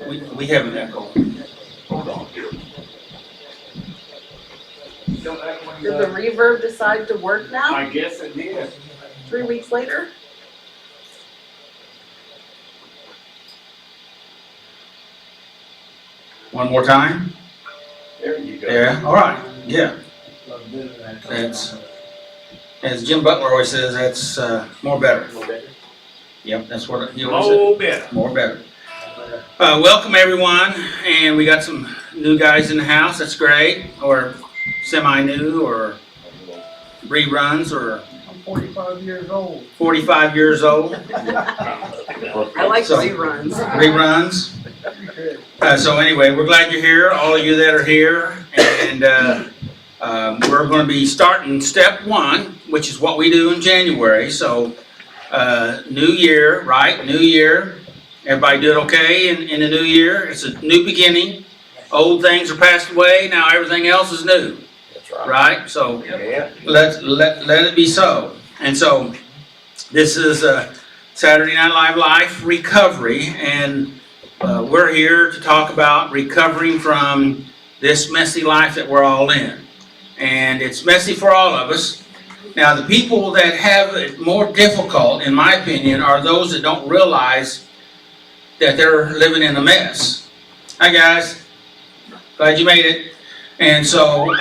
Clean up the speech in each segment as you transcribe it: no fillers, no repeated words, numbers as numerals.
We have an echo. Hold on. Did the reverb decide to work now? I guess it did. 3 weeks later? One more time. There you go. Yeah. All right. Yeah. That's, as Jim Butler always says, that's more better. Yep, that's what he always said. Oh, better. More better. Welcome everyone, and we got some new guys in the house. That's great, or semi-new, or reruns, or I'm 45 years old. 45 years old. I like So- reruns. Reruns. So anyway, we're glad you're here, all of you that are here, and we're going to be starting step 1, which is what we do in January. So new year, right? New year. Everybody did okay in the new year. It's a new beginning. Old things are passed away. Now everything else is new. That's right. Right? So Yeah. let it be so. And so this is Saturday Night Live Recovery, and we're here to talk about recovering from this messy life that we're all in. And it's messy for all of us. Now, the people that have it more difficult, in my opinion, are those that don't realize that they're living in a mess. Hi, guys. Glad you made it. And so,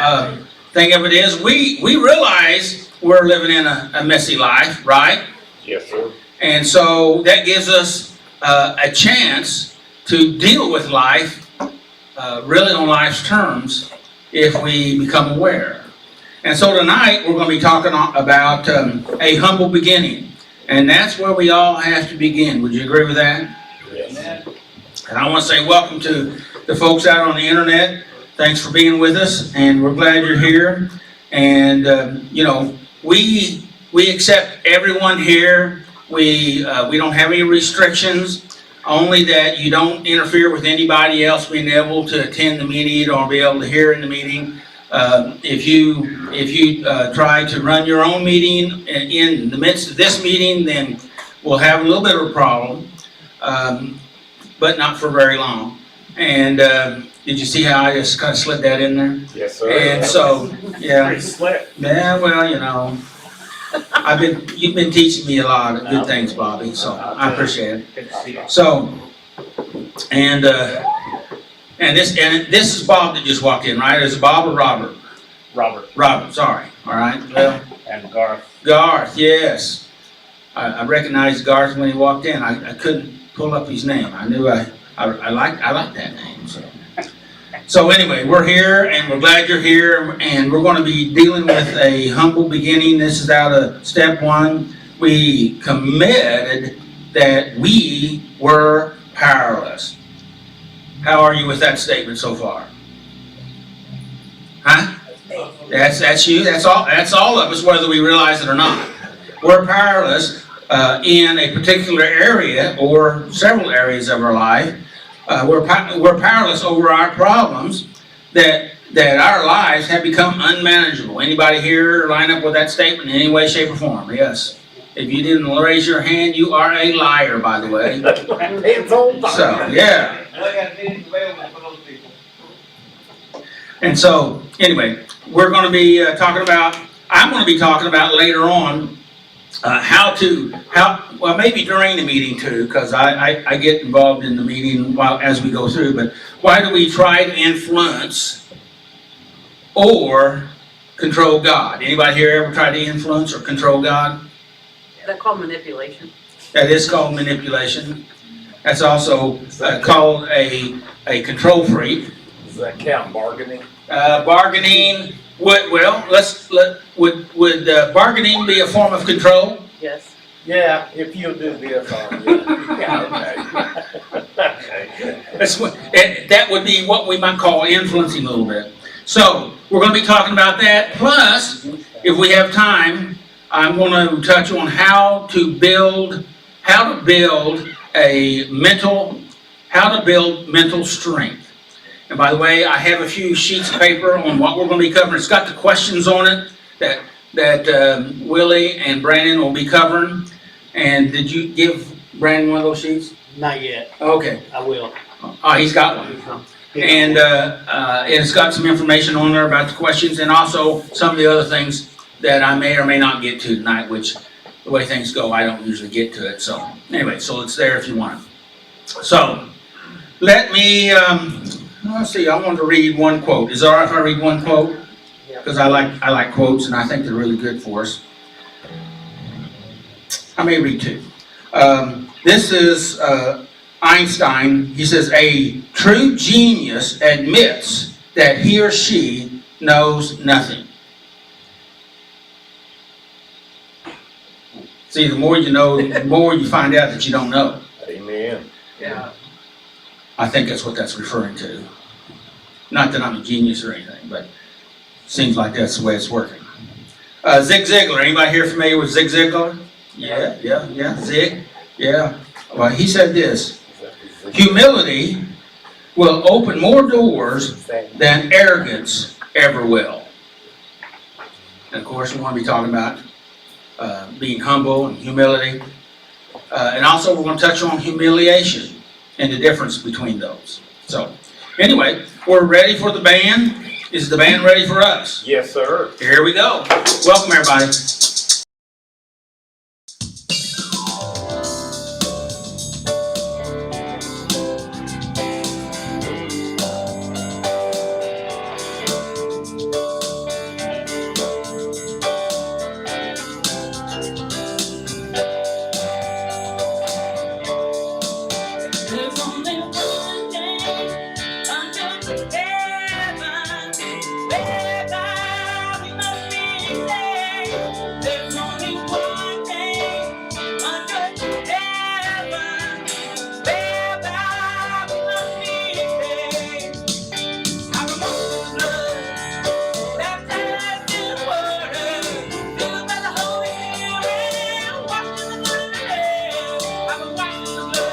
thing of it is, we realize we're living in a messy life, right? Yes, sir. And so that gives us a chance to deal with life, really on life's terms, if we become aware. And so tonight we're going to be talking about a humble beginning. And that's where we all have to begin. Would you agree with that? Yes. And I want to say welcome to the folks out on the internet. Thanks for being with us, and we're glad you're here. And you know, we accept everyone here. We don't have any restrictions, only that you don't interfere with anybody else being able to attend the meeting or be able to hear in the meeting. If you try to run your own meeting in the midst of this meeting, then we'll have a little bit of a problem, but not for very long. And did you see how I just kind of slid that in there? Yes, sir. And so, yeah. Pretty slick. Yeah, well, you know, you've been teaching me a lot of good things, Bobby, so I appreciate it. Good to see you. So, and this is Bob that just walked in, right? Is it Bob or Robert? Robert Robert, sorry. All right. Well, and Garth. Garth, yes. I recognized Garth when he walked in. I couldn't pull up his name. I knew I liked that name. So anyway, we're here, and we're glad you're here, and we're going to be dealing with a humble beginning. This is out of step 1. We committed that we were powerless. How are you with that statement so far? Huh? That's you. That's all of us, whether we realize it or not. We're powerless in a particular area or several areas of our life. We're powerless over our problems, that our lives have become unmanageable. Anybody here line up with that statement in any way, shape, or form? Yes. If you didn't raise your hand, you are a liar, by the way. So, yeah. And so, anyway, we're going to be I'm going to be talking about later on well, maybe during the meeting too, because I get involved in the meeting as we go through, but why do we try to influence or control God? Anybody here ever tried to influence or control God? That's called manipulation. That is called manipulation. That's also called a control freak. Does that count bargaining? Bargaining would bargaining be a form of control? Yes. Yeah, if you do this, yeah. Okay. That would be what we might call influencing a little bit. So we're going to be talking about that. Plus, if we have time, I'm going to touch on how to build mental strength. And by the way, I have a few sheets of paper on what we're going to be covering. It's got the questions on it that Willie and Brandon will be covering. And did you give Brandon, one of those sheets? Not yet, Okay. I will. Oh, he's got one. And it's got some information on there about the questions and also some of the other things that I may or may not get to tonight, which the way things go, I don't usually get to it. So anyway, so it's there if you want it. So let me, let's see, I want to read one quote. Is it all right if I read one quote? Because I like quotes and I think they're really good for us. I may read two. This is Einstein. He says, a true genius admits that he or she knows nothing. See, the more you know, the more you find out that you don't know. Amen. Yeah. I think that's what that's referring to. Not that I'm a genius or anything, but it seems like that's the way it's working. Zig Ziglar. Anybody here familiar with Zig Ziglar? Yeah. Zig. Yeah. Well, he said this. Humility will open more doors than arrogance ever will. And of course, we want to be talking about being humble and humility. And also, we're going to touch on humiliation and the difference between those. So, anyway, we're ready for the band. Is the band ready for us? Yes, sir. Here we go. Welcome, everybody. There's only one thing under heaven whereby we must be saved. There's only one thing under heaven whereby we must be saved. I remember the blood baptized in the water, filled by the Holy Spirit, washed in the blood. I was washed in the blood.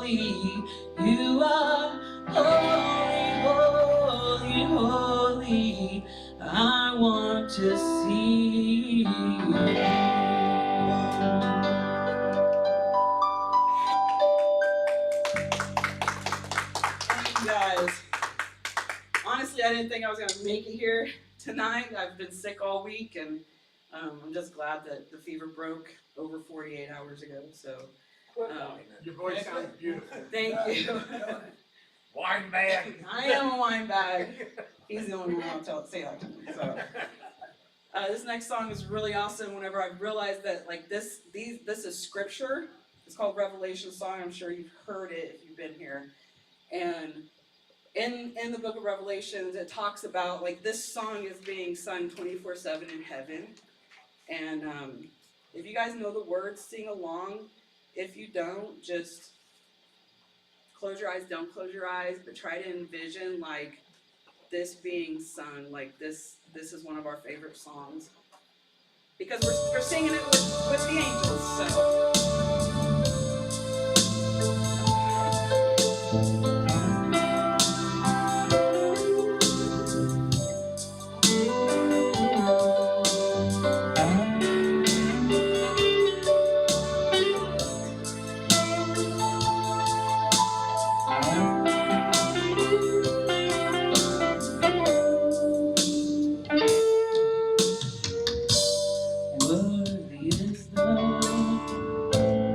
holy. You are holy, holy, holy. I want to see you. Thank you guys. Honestly, I didn't think I was going to make it here tonight. I've been sick all week, and I'm just glad that the fever broke over 48 hours ago. So, Your voice sounds beautiful. thank you. Wine bag. I am a wine bag. He's the only one I'll say that to me. So, this next song is really awesome. Whenever I realized that, like this is scripture. It's called Revelation Song. I'm sure you've heard it if you've been here. And in the book of Revelations, it talks about like this song is being sung 24/7 in heaven. And if you guys know the words, sing along. If you don't, just close your eyes. Don't close your eyes, but try to envision like this being sung. Like this is one of our favorite songs because we're singing it with the angels. So. Worthy is the Lamb.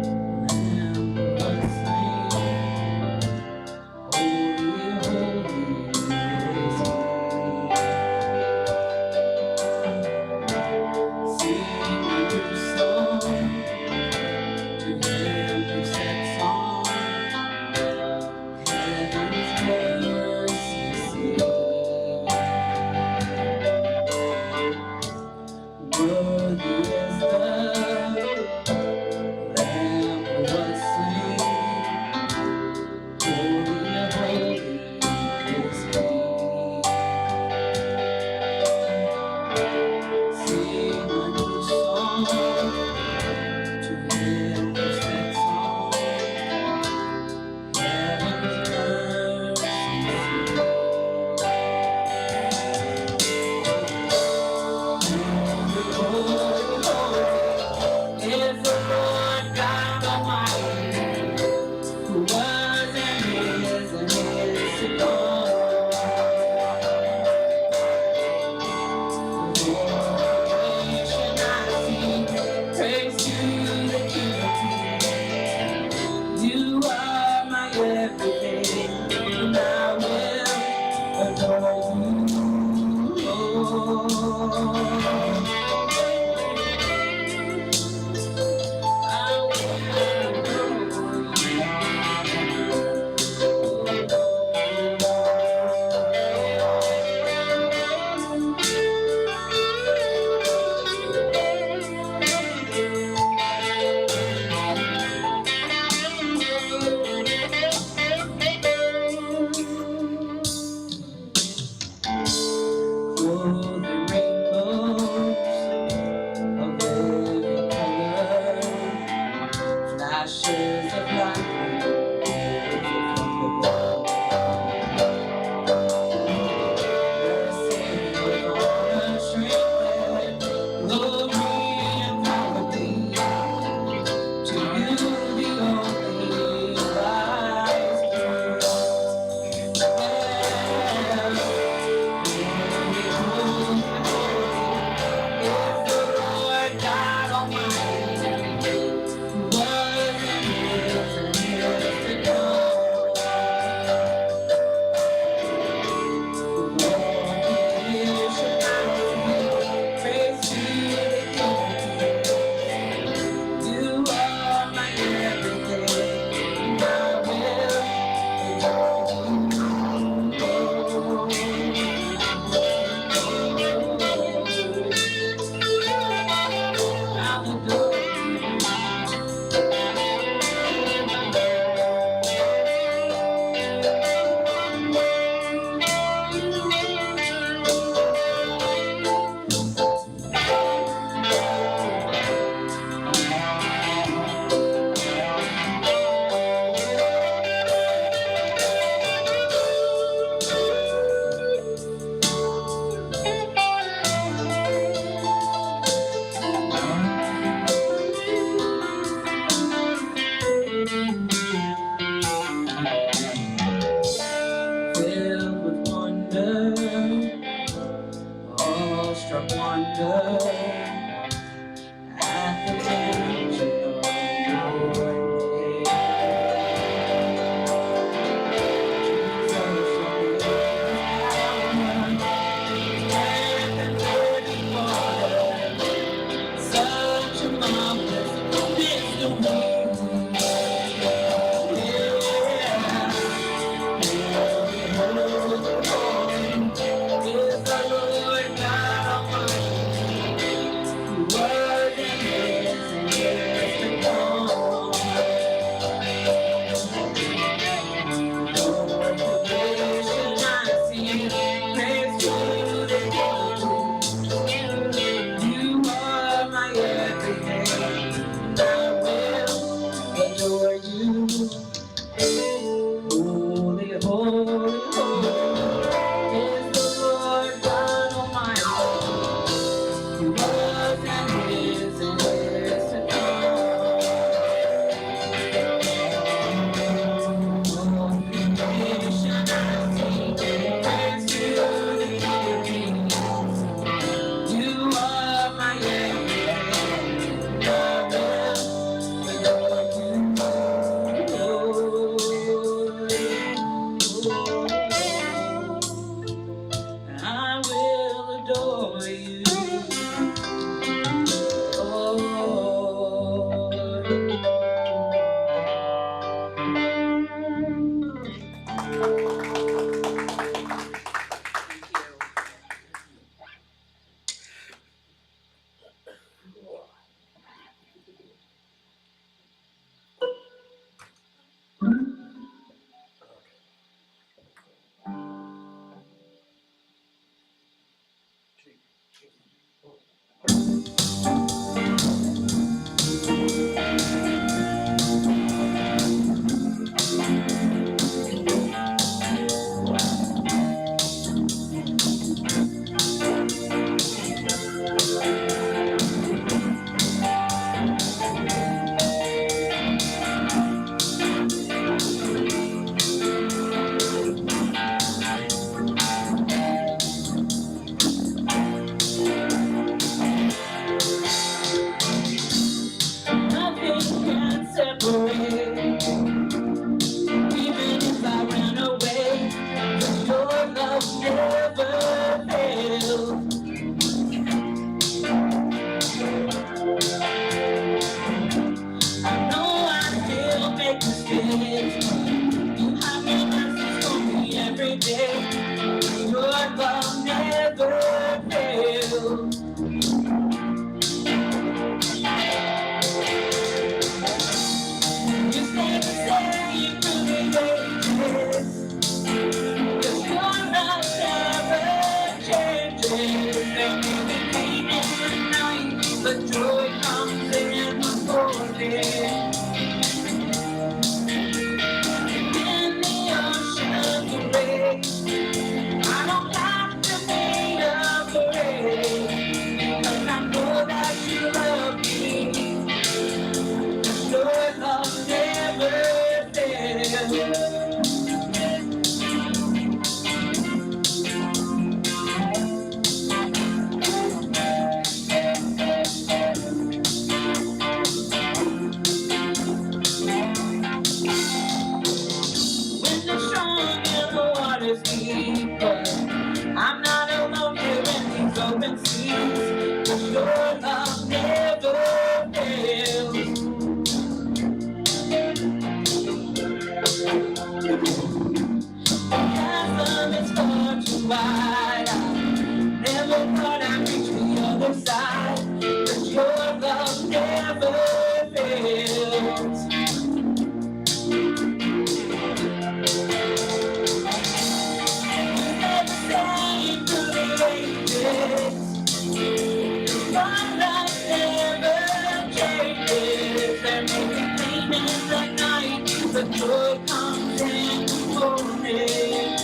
comes in the morning,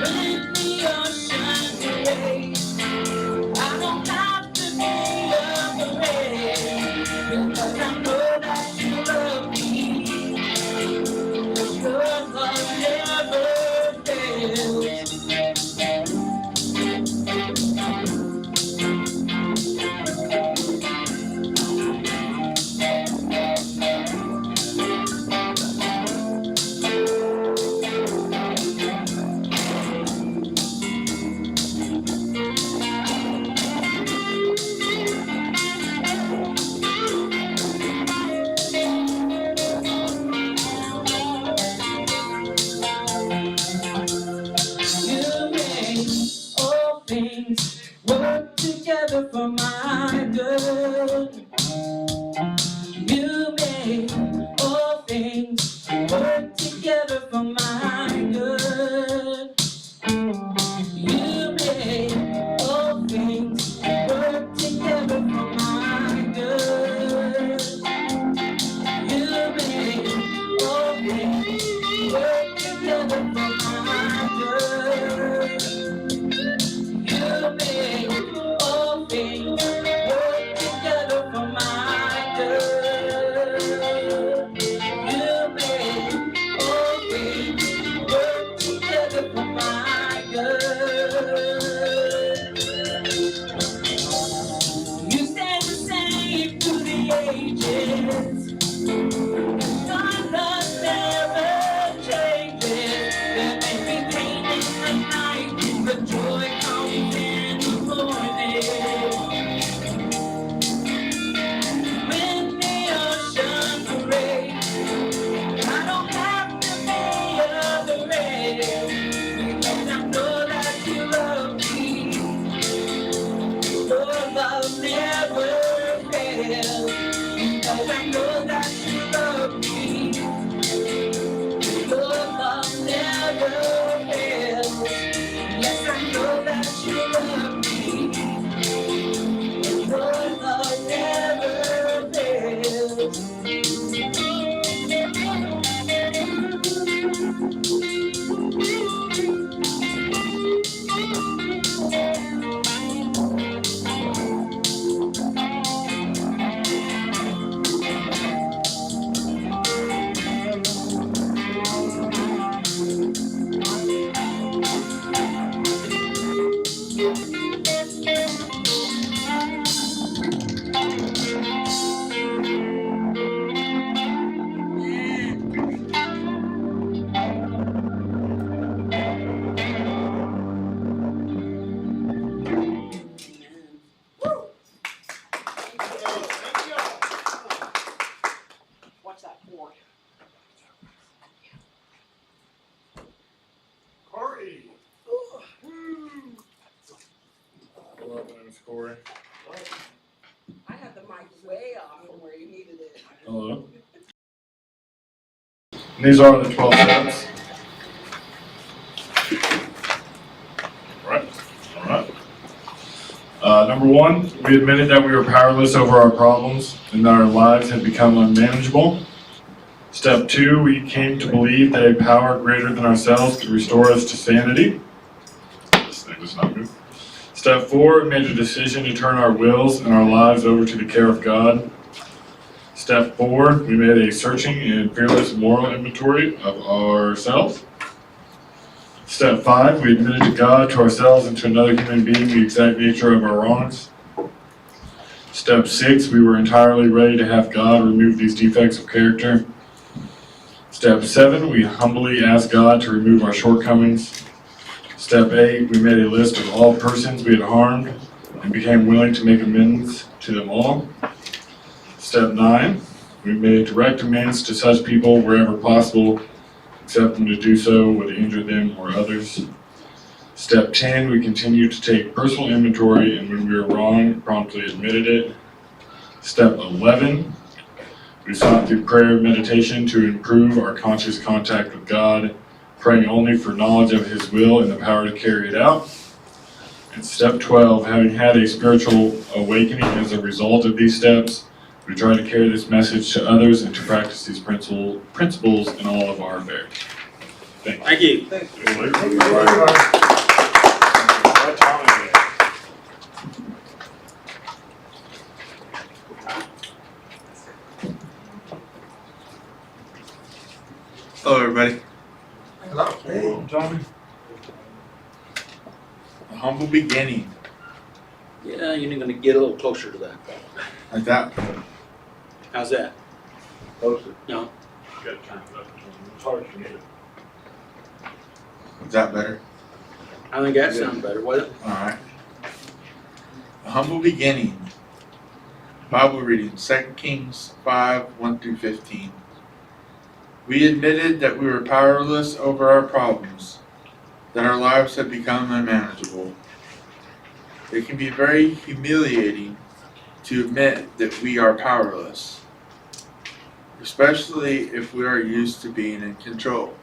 when the ocean's rage, I don't have to be afraid, because I know that you love me, 'cause your love never fails. You make all things work together for my good. You make all things work together for my good. You make all things work together for my good. You make all things work together for my good. You make all things work together for my good. You make all things work together for my good. You stand the same through the ages. Your love never changes. There may be pain in the night, but joy comes in the morning. When the oceans rage, I don't have to be afraid, because I know that you love me. Your love never fails, because I know that you love me. Your love never fails. Yes, I know that you love me. Your love never fails. Watch that board. Corey. Hello, my name is Corey. I had the mic way off from where you needed it. Hello. And these are the 12 steps. All right. Number 1, we admitted that we were powerless over our problems and that our lives had become unmanageable. Step 2, we came to believe that a power greater than ourselves could restore us to sanity. This thing does not move. Step 4, we made a decision to turn our wills and our lives over to the care of God. Step 4, we made a searching and fearless moral inventory of ourselves. Step 5, we admitted to God, to ourselves, and to another human being the exact nature of our wrongs. Step 6, we were entirely ready to have God remove these defects of character. Step 7, we humbly asked God to remove our shortcomings. Step 8, we made a list of all persons we had harmed and became willing to make amends to them all. Step 9, we made direct amends to such people wherever possible, except when to do so would injure them or others. Step 10, we continued to take personal inventory, and when we were wrong, promptly admitted it. Step 11, we sought through prayer and meditation to improve our conscious contact with God, praying only for knowledge of His will and the power to carry it out. And step 12, having had a spiritual awakening as a result of these steps, We try to carry this message to others and to practice these principles in all of our affairs. Thank you. Thank you. Thank you. Hello, everybody. Hey, Johnny. A humble beginning, Yeah, you're gonna get a little closer to that. like that. How's that? Closer. No? It's hard for me to. Is that better? I think that sounds better. What? All right. A humble beginning. Bible reading, 2 Kings 5, 1 through 15. We admitted that we were powerless over our problems, that our lives had become unmanageable. It can be very humiliating to admit that we are powerless, especially if we are used to being in control.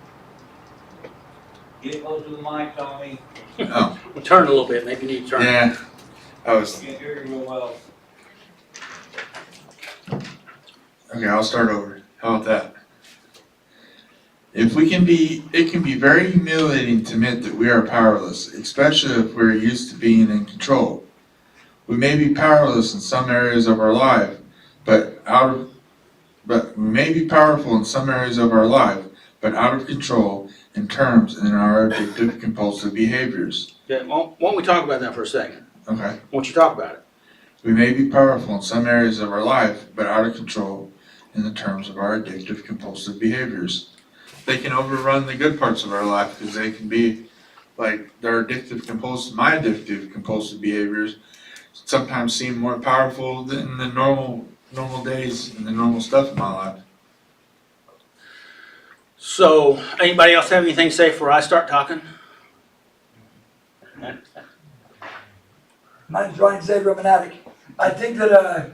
Get close to the mic, Tommy. Oh, Turn a little bit, maybe you need to turn. yeah. I was, Can't hear you real well. okay, I'll start over. How about that? It can be very humiliating to admit that we are powerless, especially if we're used to being in control. We may be powerless in some areas of our life, but we may be powerful in some areas of our life, but out of control in terms in our addictive compulsive behaviors. Yeah, why don't we talk about that for a second? Okay. Why don't you talk about it? We may be powerful in some areas of our life, but out of control in the terms of our addictive compulsive behaviors. They can overrun the good parts of our life because they can be like my addictive compulsive behaviors sometimes seem more powerful than the normal days and the normal stuff in my life. So, anybody else have anything to say before I start talking? My name's Ryan Xavier, I'm an addict. I think that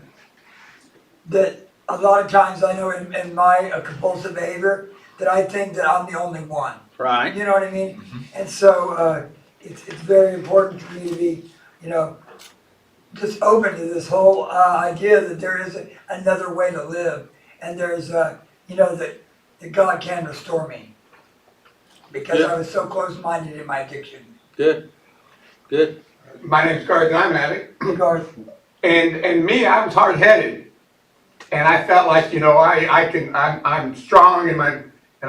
that a lot of times I know in my compulsive behavior that I think that I'm the only one. Right. You know what I mean? And so it's very important for me to be, just open to this whole idea that there is another way to live, and there's that God can restore me because Yeah. I was so close-minded in my addiction. Good. Good. My name's Garth, and I'm an addict. Garth. And me, I was hard-headed, and I felt like I'm strong and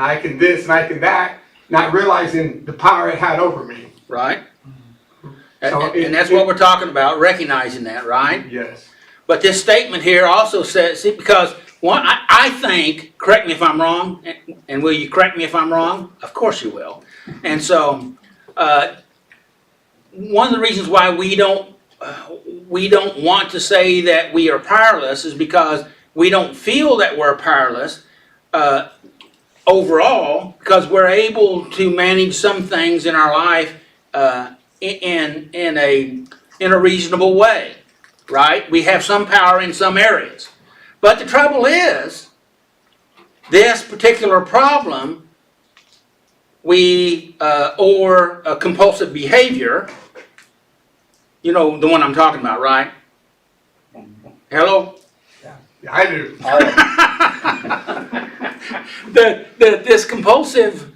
I can this and I can that, not realizing the power it had over me. Right. So And that's what we're talking about, recognizing that, right? Yes. But this statement here also says, see, because I think, correct me if I'm wrong, and will you correct me if I'm wrong? Of course you will. And so, one of the reasons why we don't want to say that we are powerless is because we don't feel that we're powerless overall, because we're able to manage some things in our life in a reasonable way, right? We have some power in some areas. But the trouble is, this particular problem, or a compulsive behavior, you know the one I'm talking about, right? Hello? Yeah, I do. This compulsive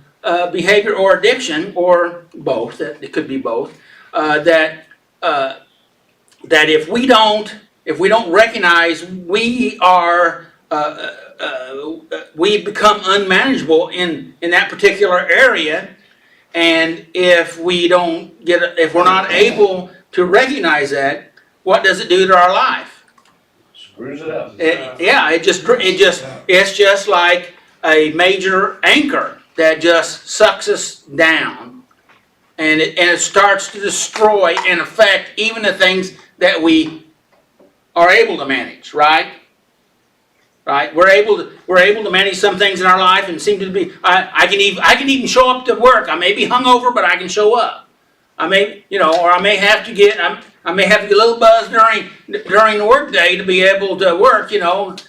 behavior or addiction, or both, it could be both, that if we don't recognize we become unmanageable in that particular area, and if we're not able to recognize that, what does it do to our life? Screws it up. It's just like a major anchor that just sucks us down, and it starts to destroy and affect even the things that we are able to manage, right? Right? We're able to manage some things in our life, and seem to be. I can even show up to work. I may be hungover, but I can show up. I may, or I may have to get a little buzzed during the work day to be able to work, but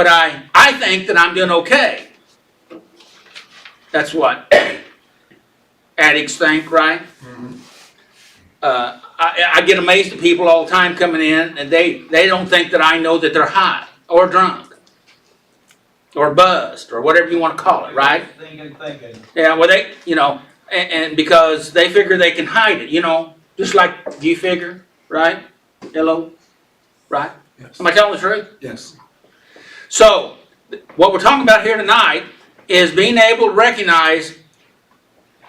I think that I'm doing okay. That's what addicts think, right? I get amazed at people all the time coming in, and they don't think that I know that they're high or drunk or buzzed or whatever you want to call it, right? Thinking. Yeah, well, and because they figure they can hide it, just like you figure, right? Hello, right? Yes. Am I telling the truth? Yes. So, what we're talking about here tonight is being able to recognize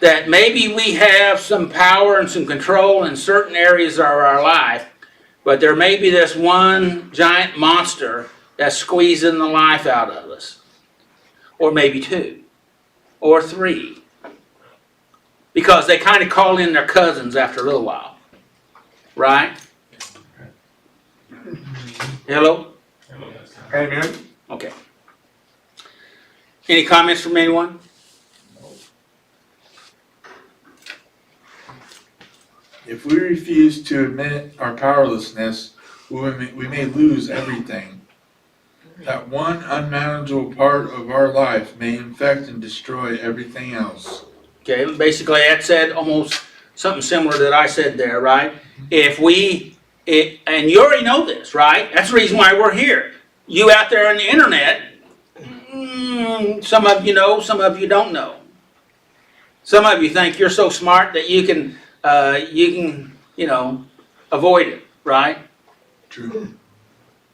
that maybe we have some power and some control in certain areas of our life, but there may be this one giant monster that's squeezing the life out of us. Or maybe two. Or three. Because they kind of call in their cousins after a little while. Right? Hello? Amen. Okay. Any comments from anyone? If we refuse to admit our powerlessness, we may lose everything. That one unmanageable part of our life may infect and destroy everything else. Okay, basically that said almost something similar that I said there, right? And you already know this, right? That's the reason why we're here. You out there on the internet, some of you know, some of you don't know. Some of you think you're so smart that you can avoid it, right? True.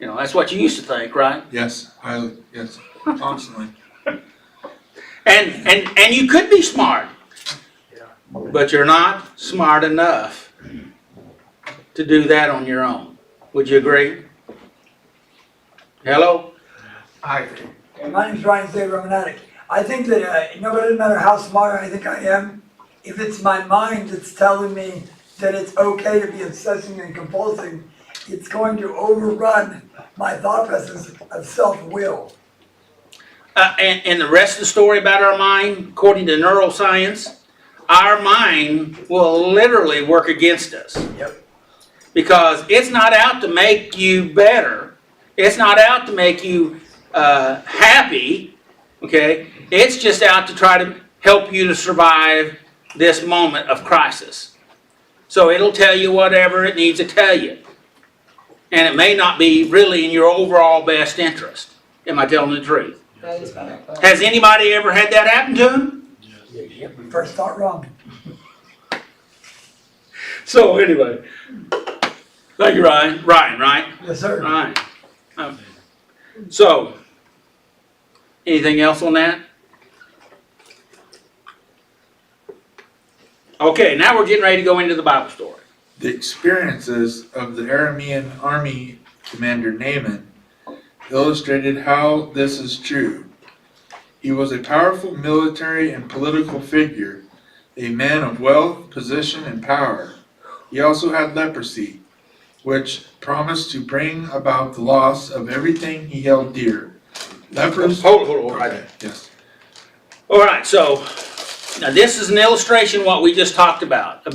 That's what you used to think, right? Yes. Highly. Yes. Constantly. And you could be smart, but you're not smart enough to do that on your own. Would you agree? Hello? I think. My name's Ryan Xavier, I'm an addict. I think that, it doesn't matter how smart I think I am, if it's my mind that's telling me that it's okay to be obsessing and compulsing, it's going to overrun my thought process of self-will. And the rest of the story about our mind, according to neuroscience, our mind will literally work against us. Yep. Because it's not out to make you better. It's not out to make you happy. Okay? It's just out to try to help you to survive this moment of crisis. So it'll tell you whatever it needs to tell you. And it may not be really in your overall best interest. Am I telling the truth? That is better. Has anybody ever had that happen to them? First thought wrong. So anyway, thank you, Ryan. Ryan, right? Yes, sir. Ryan. So, anything else on that? Okay, now we're getting ready to go into the Bible story. The experiences of the Aramean army commander Naaman illustrated how this is true. He was a powerful military and political figure, a man of wealth, position, and power. He also had leprosy, which promised to bring about the loss of everything he held dear. Lepers. Hold on, right there. Yes. All right, so now this is an illustration of what we just talked about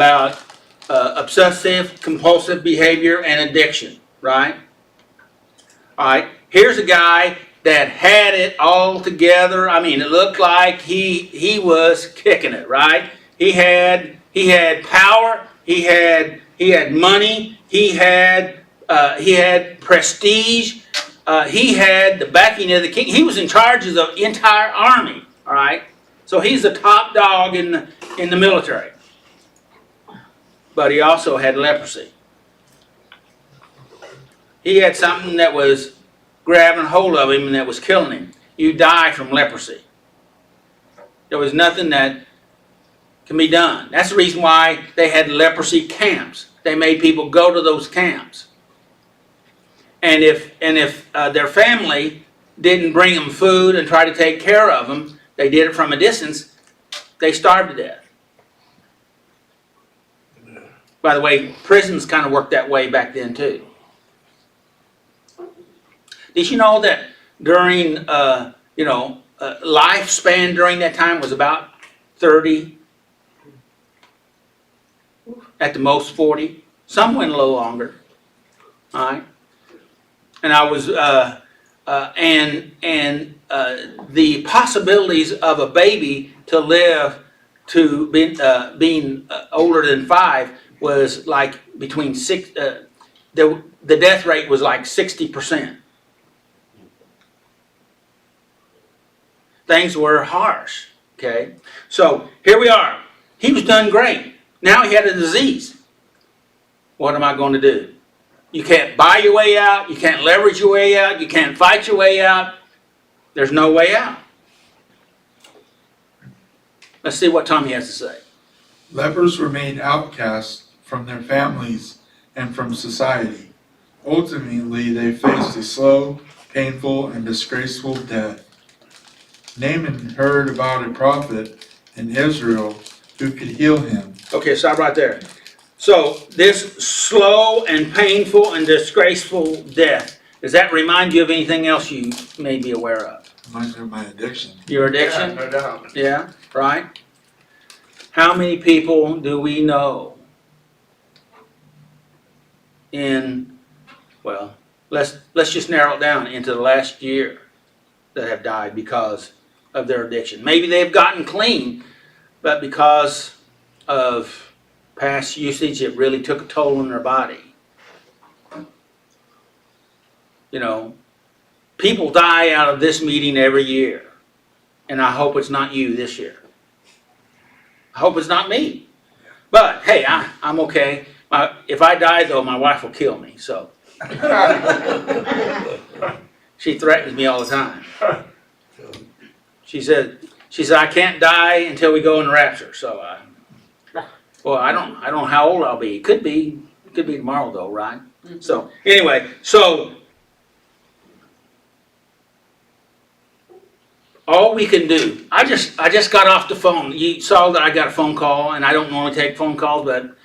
obsessive compulsive behavior and addiction, right? All right, here's a guy that had it all together. I mean, it looked like he was kicking it, right? He had power, he had money, he had prestige, he had the backing of the king. He was in charge of the entire army, all right? So he's the top dog in the military. But he also had leprosy. He had something that was grabbing hold of him and that was killing him. You die from leprosy. There was nothing that can be done. That's the reason why they had leprosy camps. They made people go to those camps. And if their family didn't bring them food and try to take care of them, they did it from a distance, they starved to death. By the way, prisons kind of worked that way back then too. Did you know that during, lifespan during that time was about 30, at the most 40. Some went a little longer. All right, and I was the possibilities of a baby to live to being older than 5 was like between the death rate was like 60%. Things were harsh, okay? So here we are. He was done great. Now he had a disease. What am I going to do? You can't buy your way out. You can't leverage your way out. You can't fight your way out. There's no way out. Let's see what Tommy has to say. Lepers were made outcasts from their families and from society. Ultimately, they faced a slow, painful, and disgraceful death. Naaman heard about a prophet in Israel who could heal him. Okay, stop right there. So this slow and painful and disgraceful death, does that remind you of anything else you may be aware of? Reminds me of my addiction. Your addiction? Yeah, no doubt. Yeah, right? How many people do we know in, well, let's just narrow it down into the last year that have died because of their addiction. Maybe they've gotten clean, but because of past usage, it really took a toll on their body. You know, people die out of this meeting every year, and I hope it's not you this year. I hope it's not me. But hey, I'm okay. If I die, though, my wife will kill me. So she threatens me all the time. She said, I can't die until we go in the rapture. So, well, I don't know how old I'll be. It could be tomorrow, though, right? Mm-hmm. So anyway, all we can do, I just got off the phone. You saw that I got a phone call, and I don't normally take phone calls, but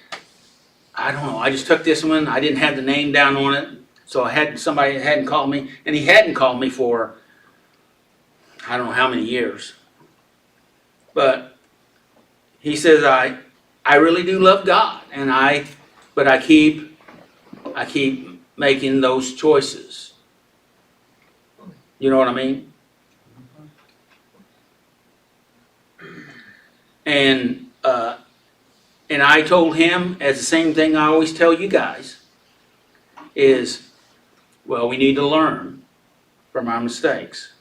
I don't know. I just took this one. I didn't have the name down on it, so somebody hadn't called me, and he hadn't called me for I don't know how many years. But he says I really do love God, but I keep making those choices. You know what I mean? And I told him, as the same thing I always tell you guys, is, well, we need to learn from our mistakes.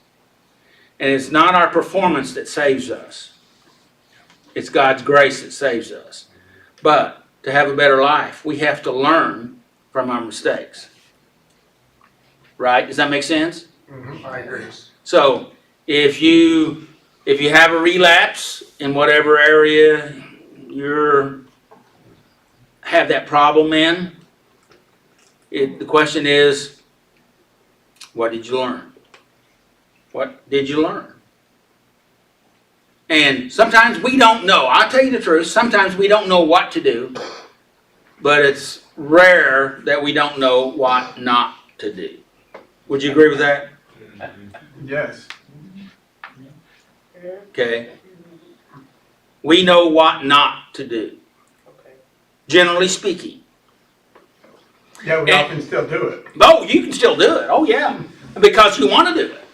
And it's not our performance that saves us. It's God's grace that saves us. But to have a better life, we have to learn from our mistakes. Right? Does that make sense? Mm-hmm, I agree. So if you have a relapse in whatever area you have that problem in, the question is, what did you learn? What did you learn? And sometimes we don't know. I'll tell you the truth. Sometimes we don't know what to do, but it's rare that we don't know what not to do. Would you agree with that? Yes. Okay. We know what not to do. Generally speaking. Yeah, we all can still do it. Oh, you can still do it. Oh, yeah. Because you want to do it.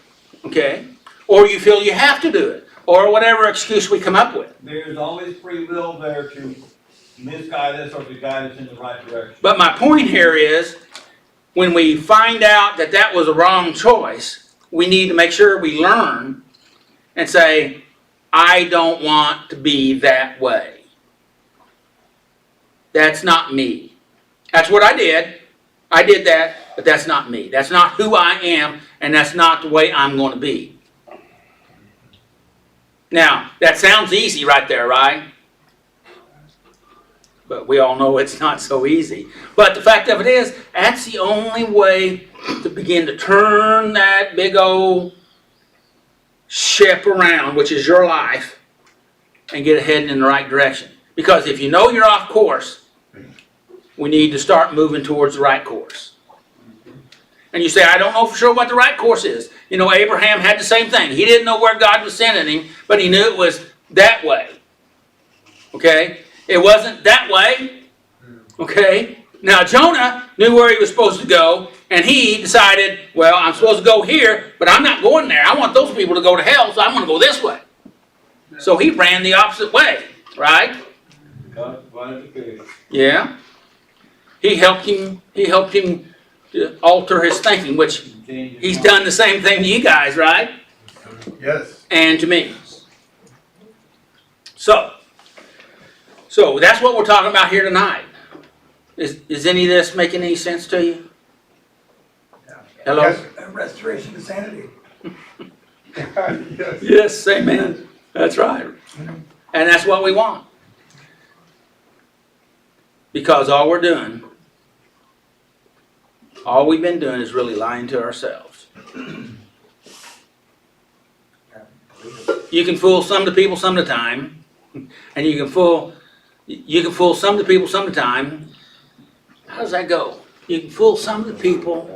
Okay? Or you feel you have to do it. Or whatever excuse we come up with. There's always free will there to misguide us or to guide us in the right direction. But my point here is, when we find out that that was a wrong choice, we need to make sure we learn and say, I don't want to be that way. That's not me. That's what I did. I did that, but that's not me. That's not who I am, and that's not the way I'm going to be. Now, that sounds easy right there, right? But we all know it's not so easy. But the fact of it is, that's the only way to begin to turn that big old ship around, which is your life, and get heading in the right direction. Because if you know you're off course, we need to start moving towards the right course. And you say, I don't know for sure what the right course is. You know, Abraham had the same thing. He didn't know where God was sending him, but he knew it was that way. Okay? It wasn't that way. Okay? Now, Jonah knew where he was supposed to go, and he decided, well, I'm supposed to go here, but I'm not going there. I want those people to go to hell, so I'm going to go this way. So he ran the opposite way, right? God provided the fish. Yeah. He helped him to alter his thinking, which and changed his he's mind. done the same thing to you guys, right? Yes. And to me. So that's what we're talking about here tonight. Is any of this making any sense to you? Hello? Yes. A restoration to sanity. Yes. Yes, amen. That's right. And that's what we want. Because all we've been doing is really lying to ourselves. You can fool some of the people some of the time, and you can fool some of the people some of the time. How does that go? You can fool some of the people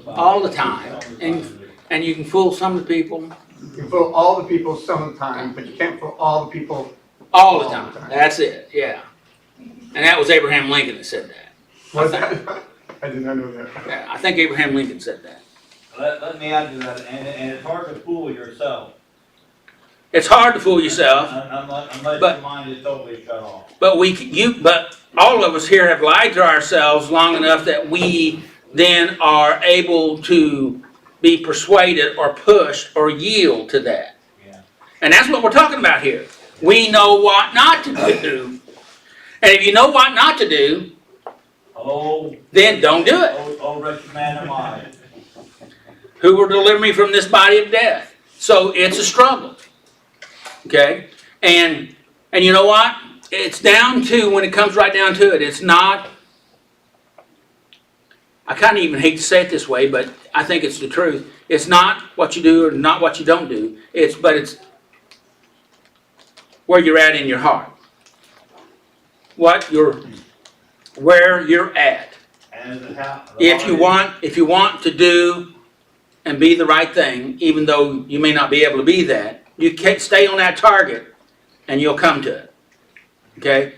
all the time, and you can fool some of the people You can fool all the people some of the time, but you can't fool all the people. all the time. That's it, yeah. And that was Abraham Lincoln that said that. Was that? I did not know that. Yeah, I think Abraham Lincoln said that. Let me add to that, and it's hard to fool yourself. It's hard to fool yourself, Unless But- your mind is totally shut off. but all of us here have lied to ourselves long enough that we then are able to be persuaded or pushed or yield to that. Yeah. And that's what we're talking about here. We know what not to do. And if you know what not to do, Oh, then don't do it. oh, wretched man am I. Who will deliver me from this body of death? So it's a struggle. Okay? And you know what? It's down to, when it comes right down to it, it's not, I kind of even hate to say it this way, but I think it's the truth. It's not what you do or not what you don't do. It's where you're at in your heart. Where you're at. And the house. If you want to do and be the right thing, even though you may not be able to be that, you can't stay on that target and you'll come to it. Okay?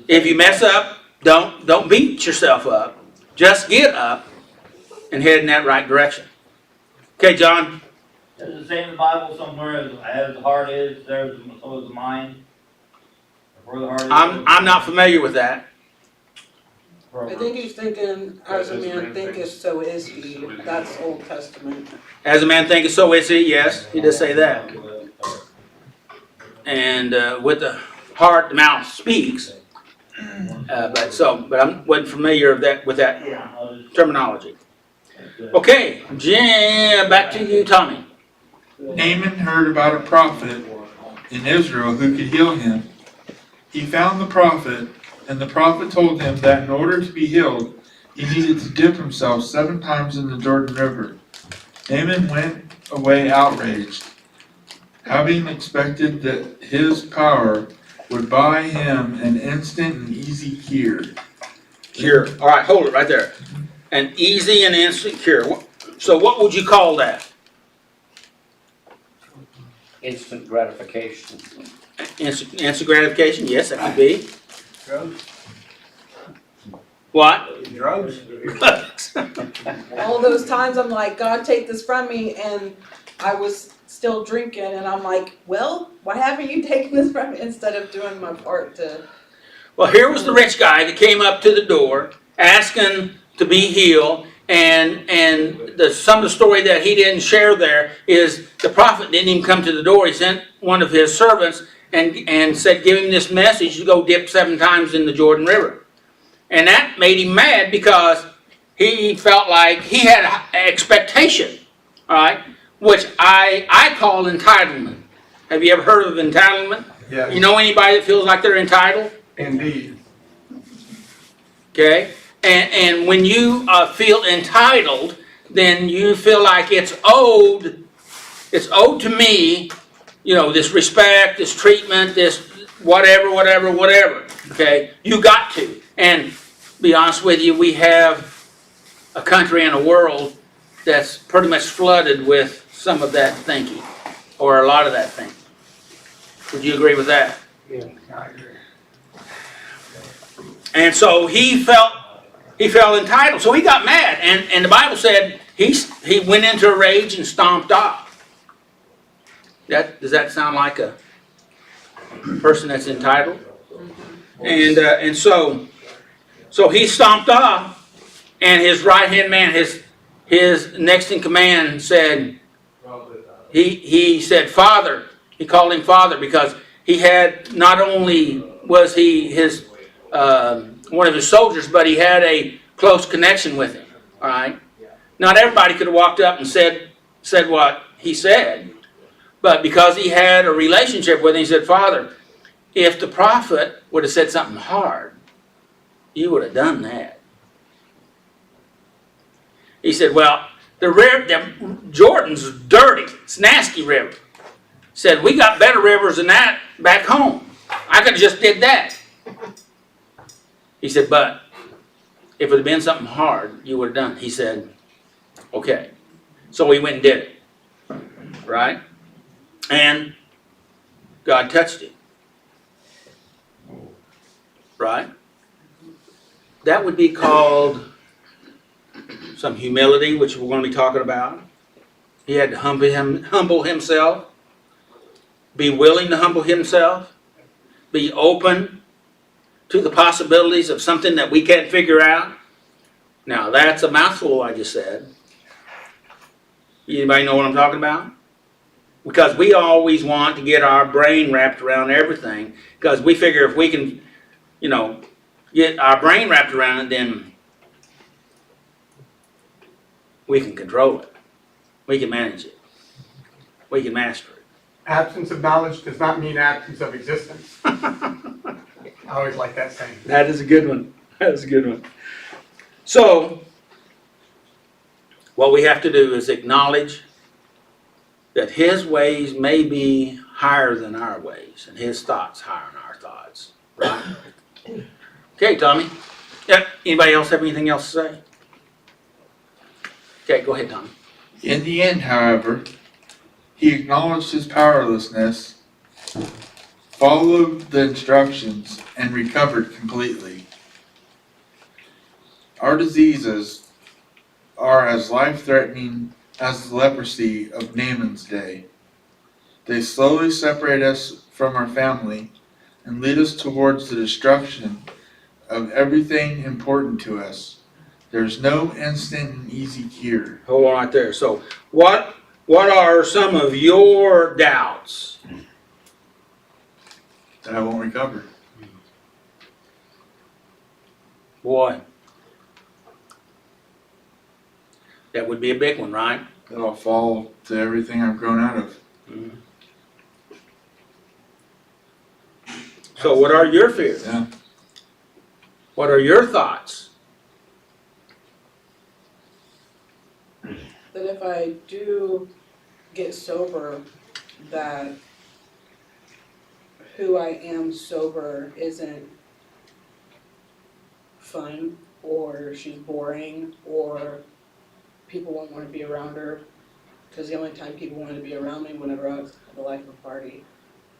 If you mess up, don't beat yourself up. Just get up and head in that right direction. Okay, John? Does it say in the Bible somewhere, as the heart is, so is the mind? Where the heart is. I'm not familiar with that. I think he's thinking, as a man thinketh, so is he. That's Old Testament. As a man thinketh, so is he. Yes, he does say that. And with the heart, the mouth speaks. But I wasn't familiar with that terminology. Okay, back to you, Tommy. Naaman heard about a prophet in Israel who could heal him. He found the prophet, and the prophet told him that in order to be healed, he needed to dip himself 7 times in the Jordan River. Naaman went away outraged, having expected that his power would buy him an instant and easy cure. Cure. All right, hold it right there. An easy and instant cure. So what would you call that? Instant gratification. Instant gratification? Yes, that could be. Drugs. What? Drugs. All those times I'm like, God, take this from me, and I was still drinking, and I'm like, well, why haven't you taken this from me instead of doing my part to... Well, here was the rich guy that came up to the door asking to be healed, and some of the story that he didn't share there is the prophet didn't even come to the door. He sent one of his servants and said, give him this message to go dip 7 times in the Jordan River. And that made him mad because he felt like he had an expectation, all right, which I call entitlement. Have you ever heard of entitlement? Yes. You know anybody that feels like they're entitled? Indeed. Okay? And when you feel entitled, then you feel like it's owed to me, you know, this respect, this treatment, this whatever. Okay? You got to. And be honest with you, we have a country and a world that's pretty much flooded with some of that thinking, or a lot of that thinking. Would you agree with that? Yeah, I agree. And so he felt entitled, so he got mad, and the Bible said he went into a rage and stomped off. Does that sound like a person that's entitled? And so he stomped off, and his right-hand man, his next in command said, he said, Father. He called him Father because he had, not only was he his one of his soldiers, but he had a close connection with him. All right. Not everybody could have walked up and said what he said, but because he had a relationship with him, he said, Father, if the prophet would have said something hard, you would have done that. He said, well, the Jordan's dirty. It's a nasty river. He said, we got better rivers than that back home. I could have just did that. He said, but if it had been something hard, you would have done it. He said, okay. So we went and did it. Right? And God touched him. Right? That would be called some humility, which we're going to be talking about. He had to humble himself, be willing to humble himself, be open to the possibilities of something that we can't figure out. Now, that's a mouthful I just said. Anybody know what I'm talking about? Because we always want to get our brain wrapped around everything, because we figure if we can, get our brain wrapped around it, then we can control it. We can manage it. We can master it. Absence of knowledge does not mean absence of existence. I always like that saying. That is a good one. That is a good one. So, what we have to do is acknowledge that his ways may be higher than our ways, and his thoughts higher than our thoughts. Right? Okay, Tommy. Yep. Anybody else have anything else to say? Okay, go ahead, Tommy. In the end, however, he acknowledged his powerlessness, followed the instructions, and recovered completely. Our diseases are as life-threatening as the leprosy of Naaman's day. They slowly separate us from our family and lead us towards the destruction of everything important to us. There's no instant and easy cure. Hold on right there. So, what are some of your doubts? That I won't recover. Boy, that would be a big one, right? That I'll fall to everything I've grown out of. Mm-hmm. So, what are your fears? Yeah. What are your thoughts? That if I do get sober, that who I am sober isn't fun, or she's boring, or people won't want to be around her. Because the only time people wanted to be around me whenever I was at the life of a party.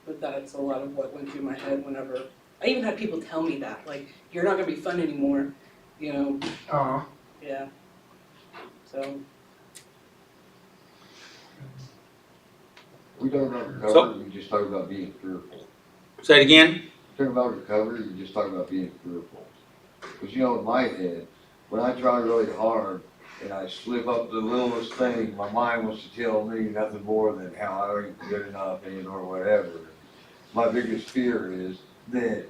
But that's a lot of what went through my head whenever I even had people tell me that, like, you're not gonna be fun anymore, Aw. yeah. So We talk about recovery, we just talk about being fearful. Say it again. Talk about recovery, we just talk about being fearful. Because in my head, when I try really hard and I slip up the littlest thing, my mind wants to tell me nothing more than how I ain't good enough or whatever. My biggest fear is that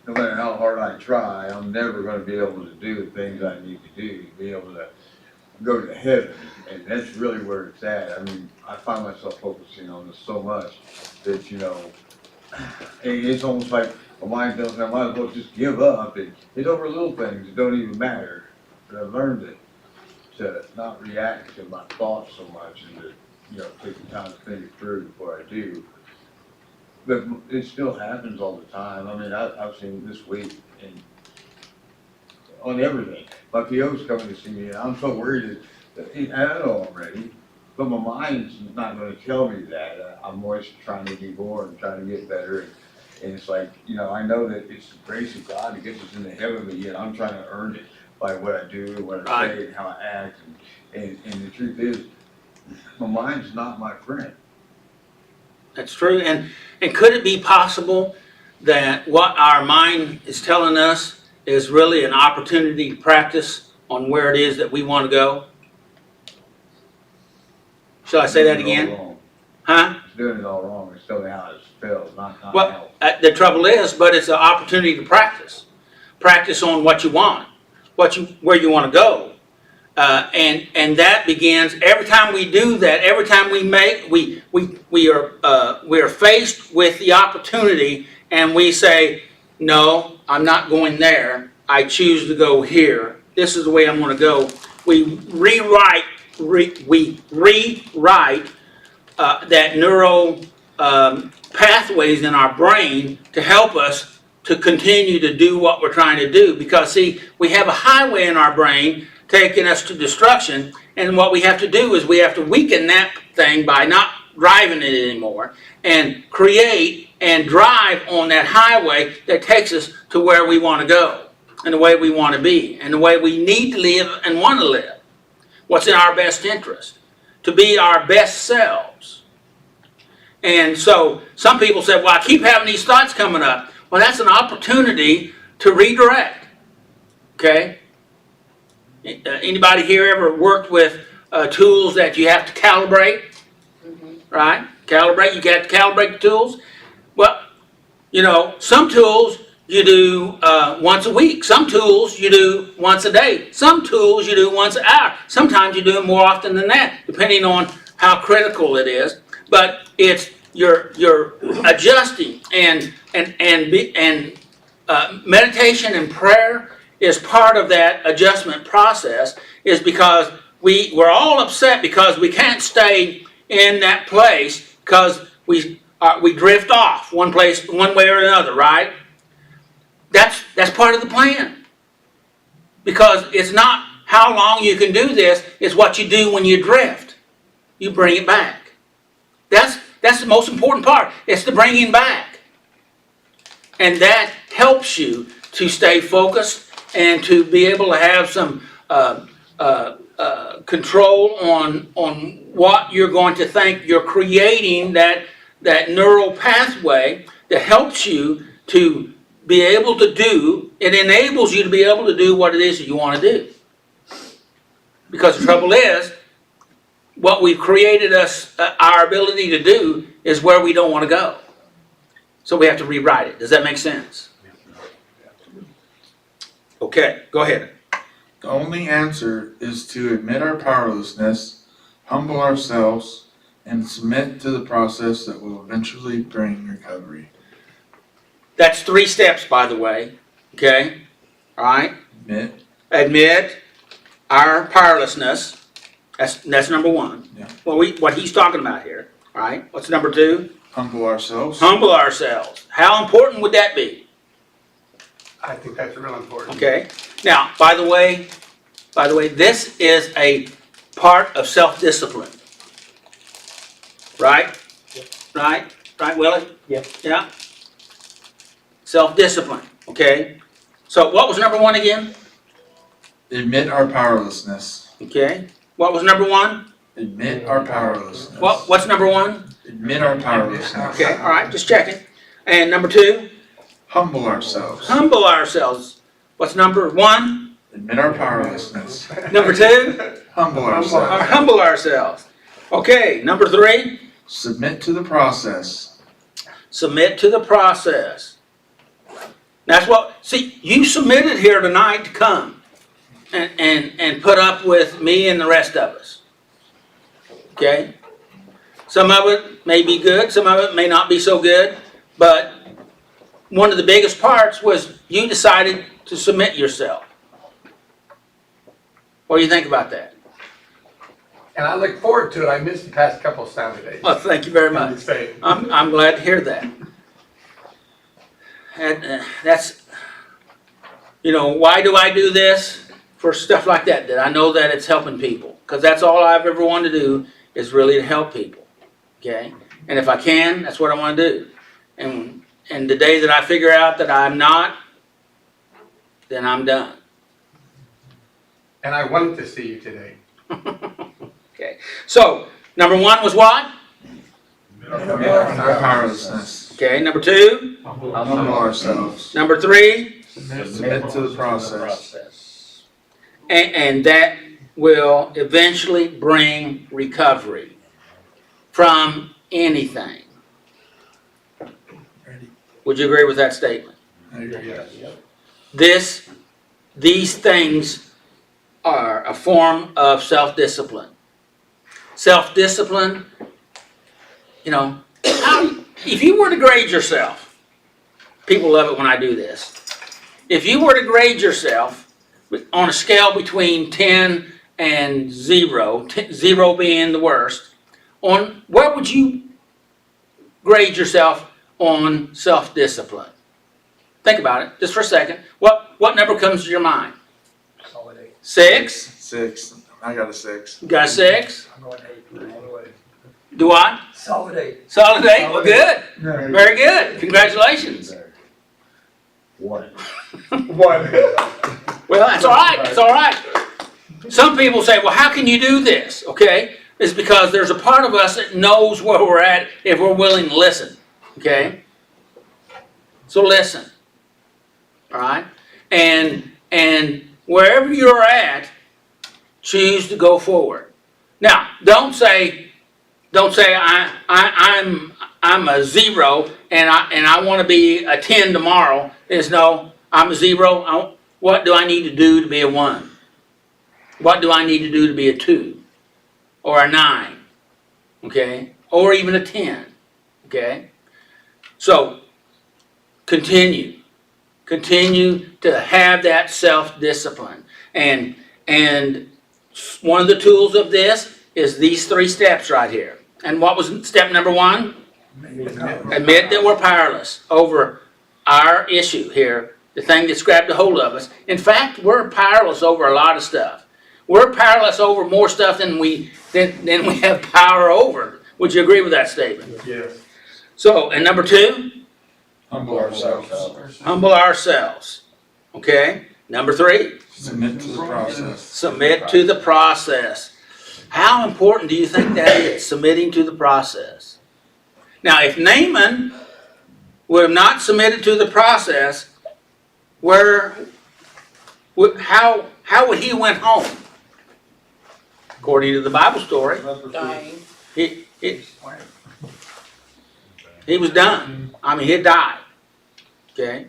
no matter how hard I try, I'm never gonna be able to do the things I need to do, to be able to go to heaven. And that's really where it's at. I mean, I find myself focusing on this so much that, it's almost like my mind tells me I might as well just give up. It's over little things that don't even matter. But I've learned to not react to my thoughts so much and to, take the time to think it through before I do. But it still happens all the time. I mean, I've seen this week and on everything. My PO's coming to see me and I'm so worried that I know already, but my mind's not gonna tell me that. I'm always trying to be more and trying to get better. And it's like, I know that it's the grace of God that gets us into heaven, but yet I'm trying to earn it by what I do, what I say, and how I act. And the truth is, my mind's not my friend. That's true. And could it be possible that what our mind is telling us is really an opportunity to practice on where it is that we want to go? Shall I say that again? Huh? It's doing it all wrong. It's telling how it spells, not Well, how. the trouble is, but it's an opportunity to practice. Practice on what you want, where you want to go. And that begins every time we do that. Every time we are faced with the opportunity, and we say, "No, I'm not going there. I choose to go here. This is the way I'm going to go." We rewrite that neural pathways in our brain to help us to continue to do what we're trying to do. Because see, we have a highway in our brain taking us to destruction, and what we have to do is we have to weaken that thing by not driving it anymore, and create and drive on that highway that takes us to where we want to go, and the way we want to be, and the way we need to live and want to live. What's in our best interest? To be our best selves. And so some people say, well, I keep having these thoughts coming up. Well, that's an opportunity to redirect. Okay? Anybody here ever worked with tools that you have to calibrate? Right? Calibrate, you got to calibrate the tools. Well, you know, some tools you do once a week. Some tools you do once a day. Some tools you do once an hour. Sometimes you do it more often than that, depending on how critical it is. But it's you're adjusting, and meditation and prayer is part of that adjustment process. Is because we're all upset because we can't stay in that place because we drift off one way or another, right? That's part of the plan. Because it's not how long you can do this, it's what you do when you drift. You bring it back. That's the most important part. It's the bringing back. And that helps you to stay focused and to be able to have some control on what you're going to think. You're creating that neural pathway that helps you to be able to do, it enables you to be able to do what it is that you want to do. Because the trouble is, what we've created our ability to do is where we don't want to go. So we have to rewrite it. Does that make sense? Okay, go ahead. The only answer is to admit our powerlessness, humble ourselves, and submit to the process that will eventually bring recovery. That's 3 steps, by the way. Okay? All right? Admit our powerlessness. That's number 1. Yeah. Well, what he's talking about here. All right? What's number 2? Humble ourselves. Humble ourselves. How important would that be? I think that's real important. Okay. Now, by the way, this is a part of self-discipline. Right? Yeah. Right, Willie? Yeah. Yeah. Self-discipline. Okay. So what was number 1 again? Admit our powerlessness. Okay. What was number 1? Admit our powerlessness. What's number 1? Admit our powerlessness. Okay. All right. Just checking. And number 2? Humble ourselves. Humble ourselves. What's number 1? Admit our powerlessness. Number 2? Humble ourselves. Humble ourselves. Okay. Number 3? Submit to the process. Submit to the process. That's what, see, you submitted here tonight to come and put up with me and the rest of us. Okay? Some of it may be good, some of it may not be so good, but one of the biggest parts was you decided to submit yourself. What do you think about that? And I look forward to it. I missed the past couple of Saturdays. Well, thank you very much. Say, I'm glad to hear that. And that's, you know, why do I do this? For stuff like that, that I know that it's helping people. Because that's all I've ever wanted to do, is really to help people. Okay? And if I can, that's what I want to do. And the day that I figure out that I'm not, then I'm done. and I wanted to see you today. Okay. So, number 1 was what? Admit our powerlessness. Okay, number 2? Humble ourselves. Number 3, Submit to the process. and that will eventually bring recovery from anything. Ready? Would you agree with that statement? I agree. These things are a form of self-discipline. Self-discipline, if you were to grade yourself, people love it when I do this. If you were to grade yourself on a scale between 10 and 0, 0 being the worst, on where would you grade yourself on self-discipline? Think about it, just for a second. What number comes to your mind? 6? 6. I got a 6. You got a 6? I'm going 8 all the way. Do I? Solid 8. Solid 8? Well, good. Very good. Congratulations. 1. One. Well, that's all right. That's all right. Some people say, well, how can you do this? Okay? It's because there's a part of us that knows where we're at if we're willing to listen. Okay? So listen. All right? And wherever you're at, choose to go forward. Now, don't say I'm a 0 and I want to be a 10 tomorrow. It's no, I'm a 0. What do I need to do to be a 1? What do I need to do to be a 2? Or a 9? Okay? Or even a 10. Okay? So, continue. Continue to have that self-discipline. And one of the tools of this is these 3 steps right here. And what was step number 1? Admit that we're powerless over our issue here, the thing that's grabbed a hold of us. In fact, we're powerless over a lot of stuff. We're powerless over more stuff than we have power over. Would you agree with that statement? Yes. So, and number 2? Humble ourselves. Humble ourselves. Okay? Number 3? Submit to the process. Submit to the process. How important do you think that is, submitting to the process? Now, if Naaman would have not submitted to the process, how would he went home? According to the Bible story, Dying. he was done. I mean, he died. Okay?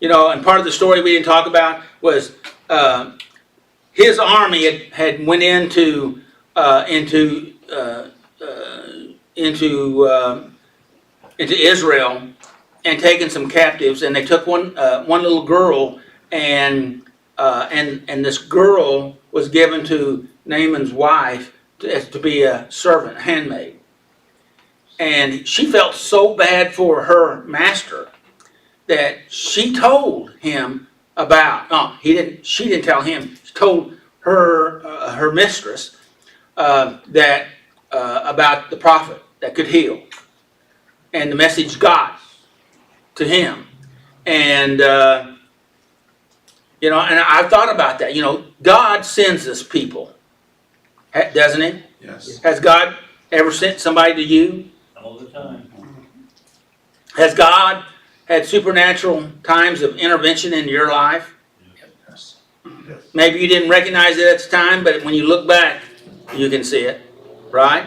And part of the story we didn't talk about was his army had went into Israel and taken some captives, and they took one little girl, and this girl was given to Naaman's wife to be a servant, a handmaid. And she felt so bad for her master that she told him about. She didn't tell him. She told her mistress that about the prophet that could heal, and the message got to him. And and I thought about that. God sends us people, doesn't He? Yes. Has God ever sent somebody to you? All the time. Has God had supernatural times of intervention in your life? Yes. Maybe you didn't recognize it at the time, but when you look back, you can see it, right?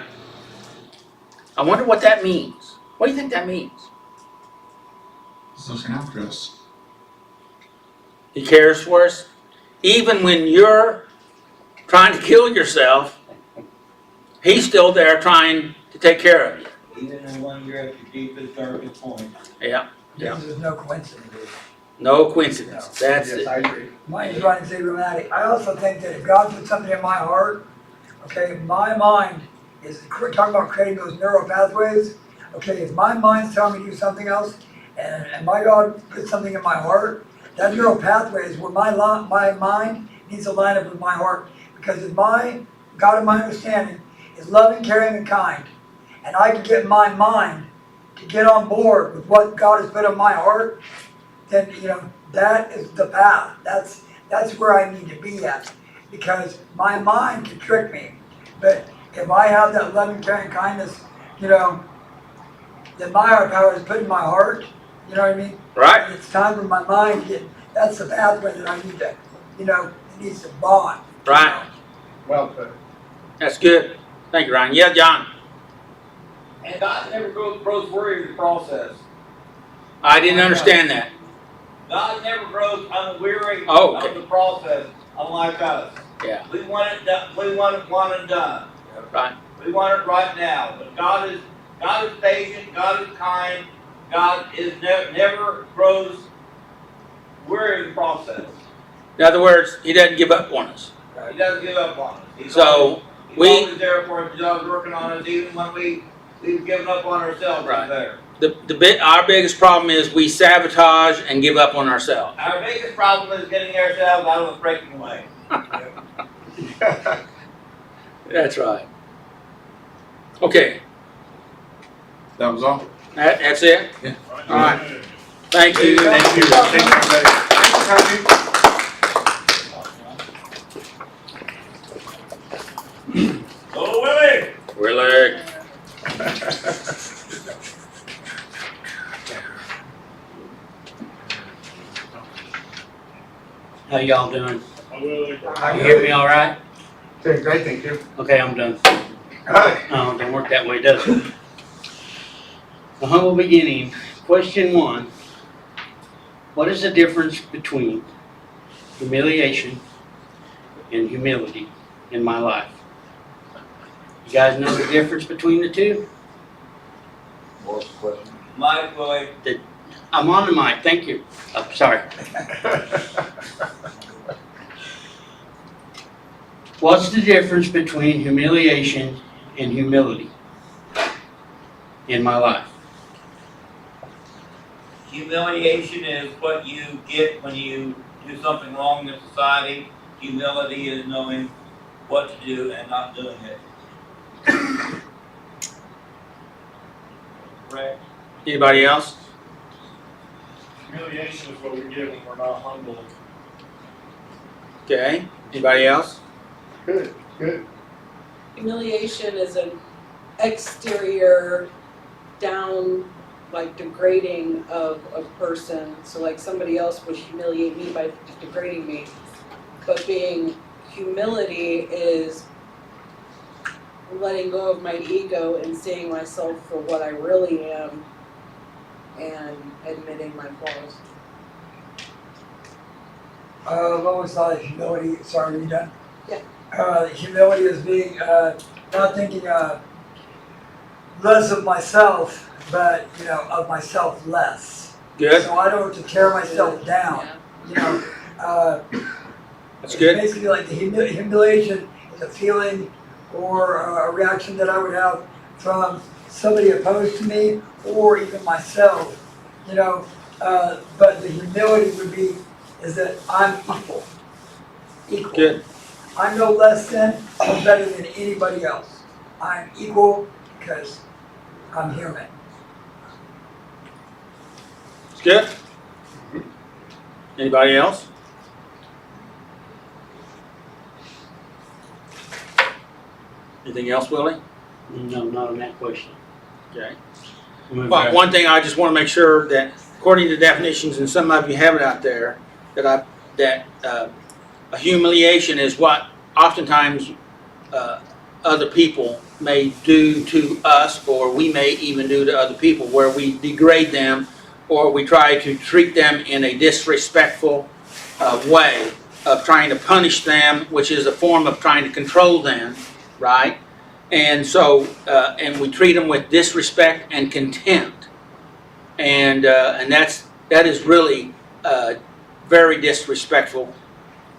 I wonder what that means. What do you think that means? He's looking after us. He cares for us. Even when you're trying to kill yourself, He's still there trying to take care of you. Even when you're at your deepest, darkest point. Yeah. There's no coincidence. No coincidence. That's Yes, it. I agree. Mine's running dramatic. I also think that if God puts something in my heart, okay, my mind is talking about creating those neural pathways. Okay, if my mind's telling me to do something else, and my God puts something in my heart, that neural pathway is where my mind needs to line up with my heart. Because if my God, in my understanding, is loving, caring, and kind, and I can get my mind to get on board with what God has put in my heart, then that is the path. That's where I need to be at, because my mind can trick me, but if I have that loving, caring, kindness, that my higher power is put in my heart, you know what I mean? Right? And it's time for my mind to get, that's the pathway that I need to, you know, it needs to bond. you Right. know? Well put. That's good. Thank you, Ryan. Yeah, John. And God never grows weary in the process. I didn't understand that. God never grows unweary Oh, okay. of the process, unlike us. Yeah. We want it done. We want it one and done. Right. We want it right now. But God is patient. God is kind. God is never grows weary in the process. In other words, he doesn't give up on us. He doesn't give up on us. He's So always there for us. He's always working on us, even when we've given up on ourselves. Right. He's there. Our biggest problem is we sabotage and give up on ourselves. Our biggest problem is getting ourselves out of the breaking way. That's right. Okay, That was all. that's it? Yeah. All right. Thank you. Thank you. Thank you, everybody. Go Willie! Willie. How y'all doing? I'm You hear me all right? Doing great, thank you. Okay, I'm done. Good. Oh, don't work that way, does it? A humble beginning. Question 1. What is the difference between humiliation and humility in my life? You guys know the difference between the two? What's the question? Mike Willie. I'm on the mic, thank you. Oh, sorry. What's the difference between humiliation and humility in my life? Humiliation is what you get when you do something wrong in society. Humility is knowing what to do and not doing it. Correct. Anybody else? Humiliation is what we get when we're not humble. Okay. Anybody else? Good, good. Humiliation is an exterior down, like degrading of a person. So like somebody else would humiliate me by degrading me. But being humility is letting go of my ego and seeing myself for what I really am and admitting my flaws. I've always thought humility, sorry, are you done? Yeah. Humility is being, not thinking less of myself, but, you know, of myself less. Good. So I don't have to tear myself down, Yeah. you know. That's It's good. basically like the humiliation is a feeling or a reaction that I would have from somebody opposed to me or even myself, you know. But the humility would be is that I'm equal. Equal. Good. I'm no less than or better than anybody else. I'm equal because I'm human. It's good. Anybody else? Anything else, Willie? No, not on that question. Okay. Move Well, back. one thing I just want to make sure that, according to definitions, and some of you have it out there, that a humiliation is what oftentimes other people may do to us, or we may even do to other people, where we degrade them, or we try to treat them in a disrespectful way of trying to punish them, which is a form of trying to control them, right? And so, and we treat them with disrespect and contempt, and that is really very disrespectful.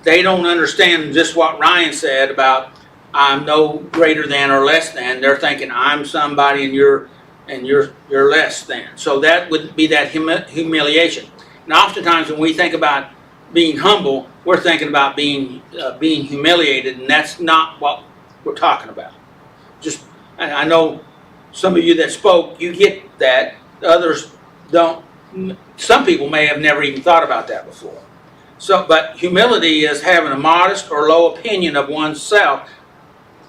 They don't understand just what Ryan said about I'm no greater than or less than. They're thinking I'm somebody and you're less than. So that would be that humiliation. And oftentimes when we think about being humble, we're thinking about being humiliated, and that's not what we're talking about. Just, I know some of you that spoke, you get that. Others don't. Some people may have never even thought about that before. So, but humility is having a modest or low opinion of oneself,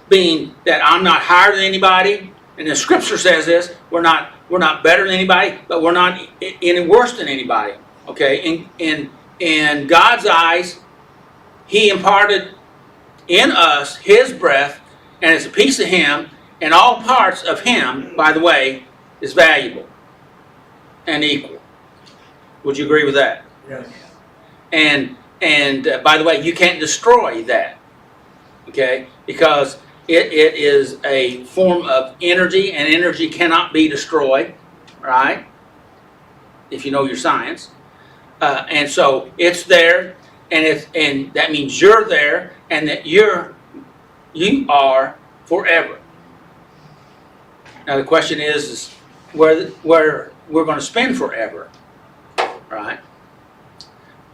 being that I'm not higher than anybody, and the scripture says this, we're not We're not better than anybody, but we're not any worse than anybody. Okay? In God's eyes, He imparted in us His breath, and it's a piece of Him, and all parts of Him, by the way, is valuable and equal. Would you agree with that? Yes. And by the way, you can't destroy that, okay? Because it is a form of energy, and energy cannot be destroyed, right? If you know your science, and so it's there, and that means you're there, and that you are forever. Now the question is where we're going to spend forever, right?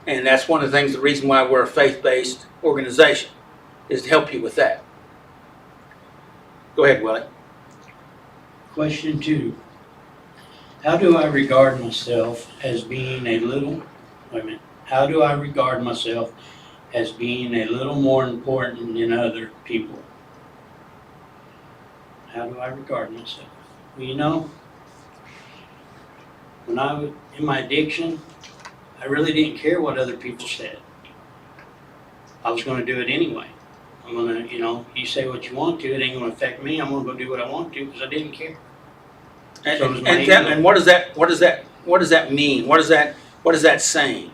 And that's one of the reason why we're a faith-based organization, is to help you with that. Go ahead, Willie. Question 2. How do I regard myself as being a little, wait a minute, how do I regard myself as being a little more important than other people? How do I regard myself? Well, you know, when I was in my addiction, I really didn't care what other people said. I was gonna do it anyway. I'm gonna, you say what you want to, it ain't gonna affect me, I'm gonna go do what I want to, because I didn't care. So does my ego. And what does that mean? What is that saying?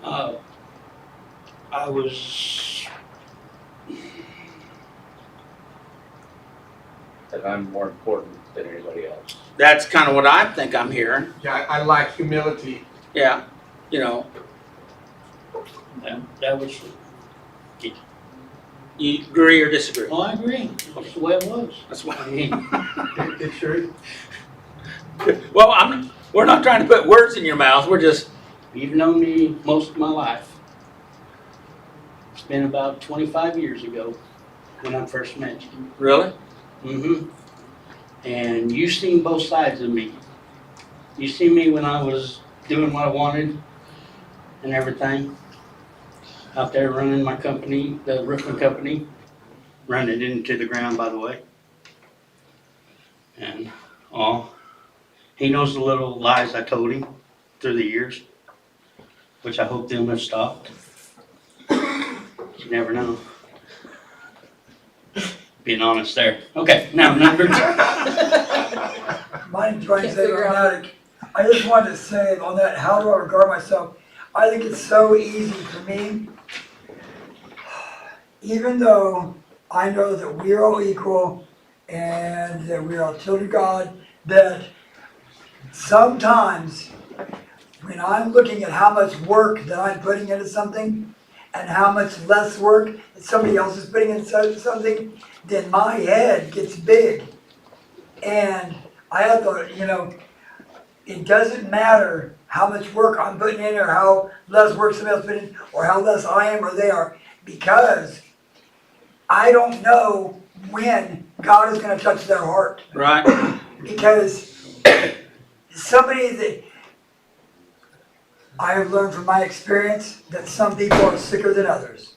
I was, That I'm more important than anybody else. That's kind of what I think I'm hearing. Yeah, I lack humility. Yeah, that was, you agree or disagree? well, I agree, that's the way it was. That's why. I mean, It sure, Well, we're not trying to put words in your mouth. We're just. you've known me most of my life. It's been about 25 years ago when I first met you. Really? Mm-hmm. And you've seen both sides of me. You see me when I was doing what I wanted and everything. Out there running my company, the roofing company. Running it into the ground, by the way. And he knows the little lies I told him through the years, which I hope them have stopped. You never know. Being honest there. Okay, now number 2. Mine trying to Can't say figure out. automatic. I just wanted to say on that, how do I regard myself? I think it's so easy for me, even though I know that we are all equal and that we are all children of God, that sometimes when I'm looking at how much work that I'm putting into something and how much less work that somebody else is putting into something, then my head gets big. And I have to, it doesn't matter how much work I'm putting in or how less work somebody else put in or how less I am or they are, because I don't know when God is going to touch their heart. Right. Because somebody that I have learned from my experience that some people are sicker than others.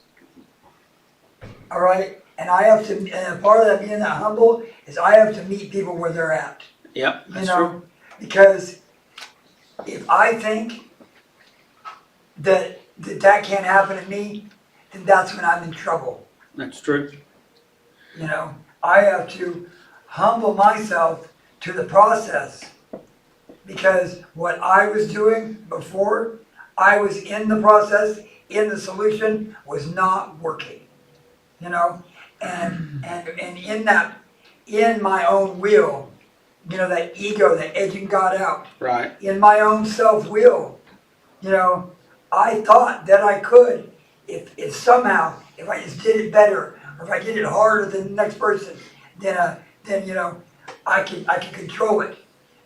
All right? And I have to, and part of that being that humble is I have to meet people where they're at. Yep, that's true. Because if I think that can't happen to me, then that's when I'm in trouble. That's true. I have to humble myself to the process, because what I was doing before I was in the process, in the solution, was not working. And in that, in my own will, that ego, that edging God out, Right. in my own self-will, I thought that I could, if somehow, if I just did it better, or if I did it harder than the next person, then I could control it.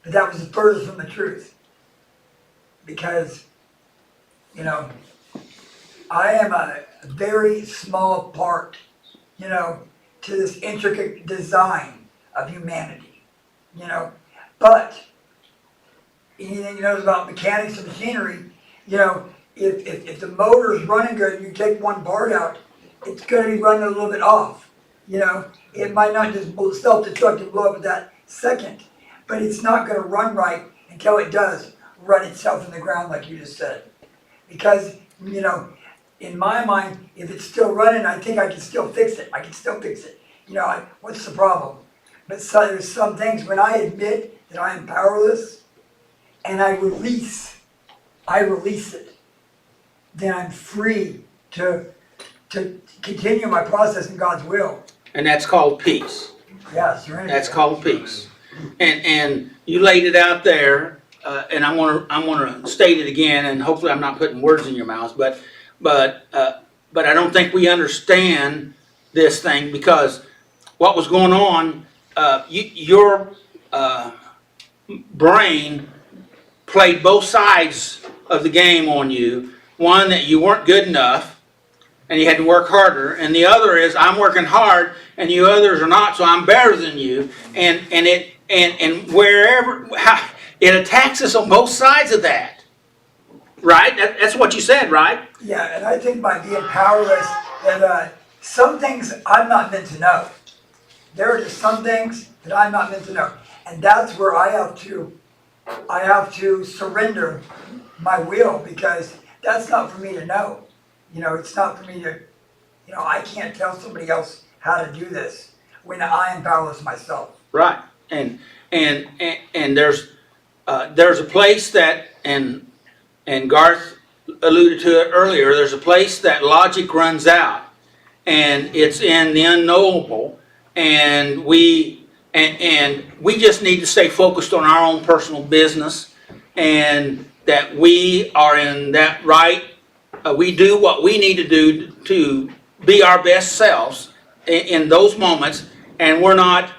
But that was the furthest from the truth. Because, I am a very small part, to this intricate design of humanity, But anything you know about mechanics and machinery, if the motor is running good and you take one part out, it's going to be running a little bit off. It might not just self-destruct and blow up at that second, but it's not gonna run right until it does run itself in the ground like you just said. Because, in my mind, if it's still running, I think I can still fix it. What's the problem? But there's some things, when I admit that I am powerless and I release it, then I'm free to continue my process in God's will. And that's called peace. Yeah, serenity. That's called peace. And you laid it out there, and I'm gonna state it again, and hopefully I'm not putting words in your mouth, but I don't think we understand this thing, because what was going on, your brain played both sides of the game on you. One, that you weren't good enough and you had to work harder, and the other is, I'm working hard and you others are not, so I'm better than you. And wherever it attacks us on both sides of that, right? That's what you said, right? Yeah, and I think by being powerless, that some things I'm not meant to know. There are just some things that I'm not meant to know, and that's where I have to surrender my will, because that's not for me to know. It's not for me to, I can't tell somebody else how to do this when I am powerless myself. Right. And there's a place that, and Garth alluded to it earlier, there's a place that logic runs out, and it's in the unknowable, and we just need to stay focused on our own personal business, and that we are in that right. We do what we need to do to be our best selves in those moments, and we're not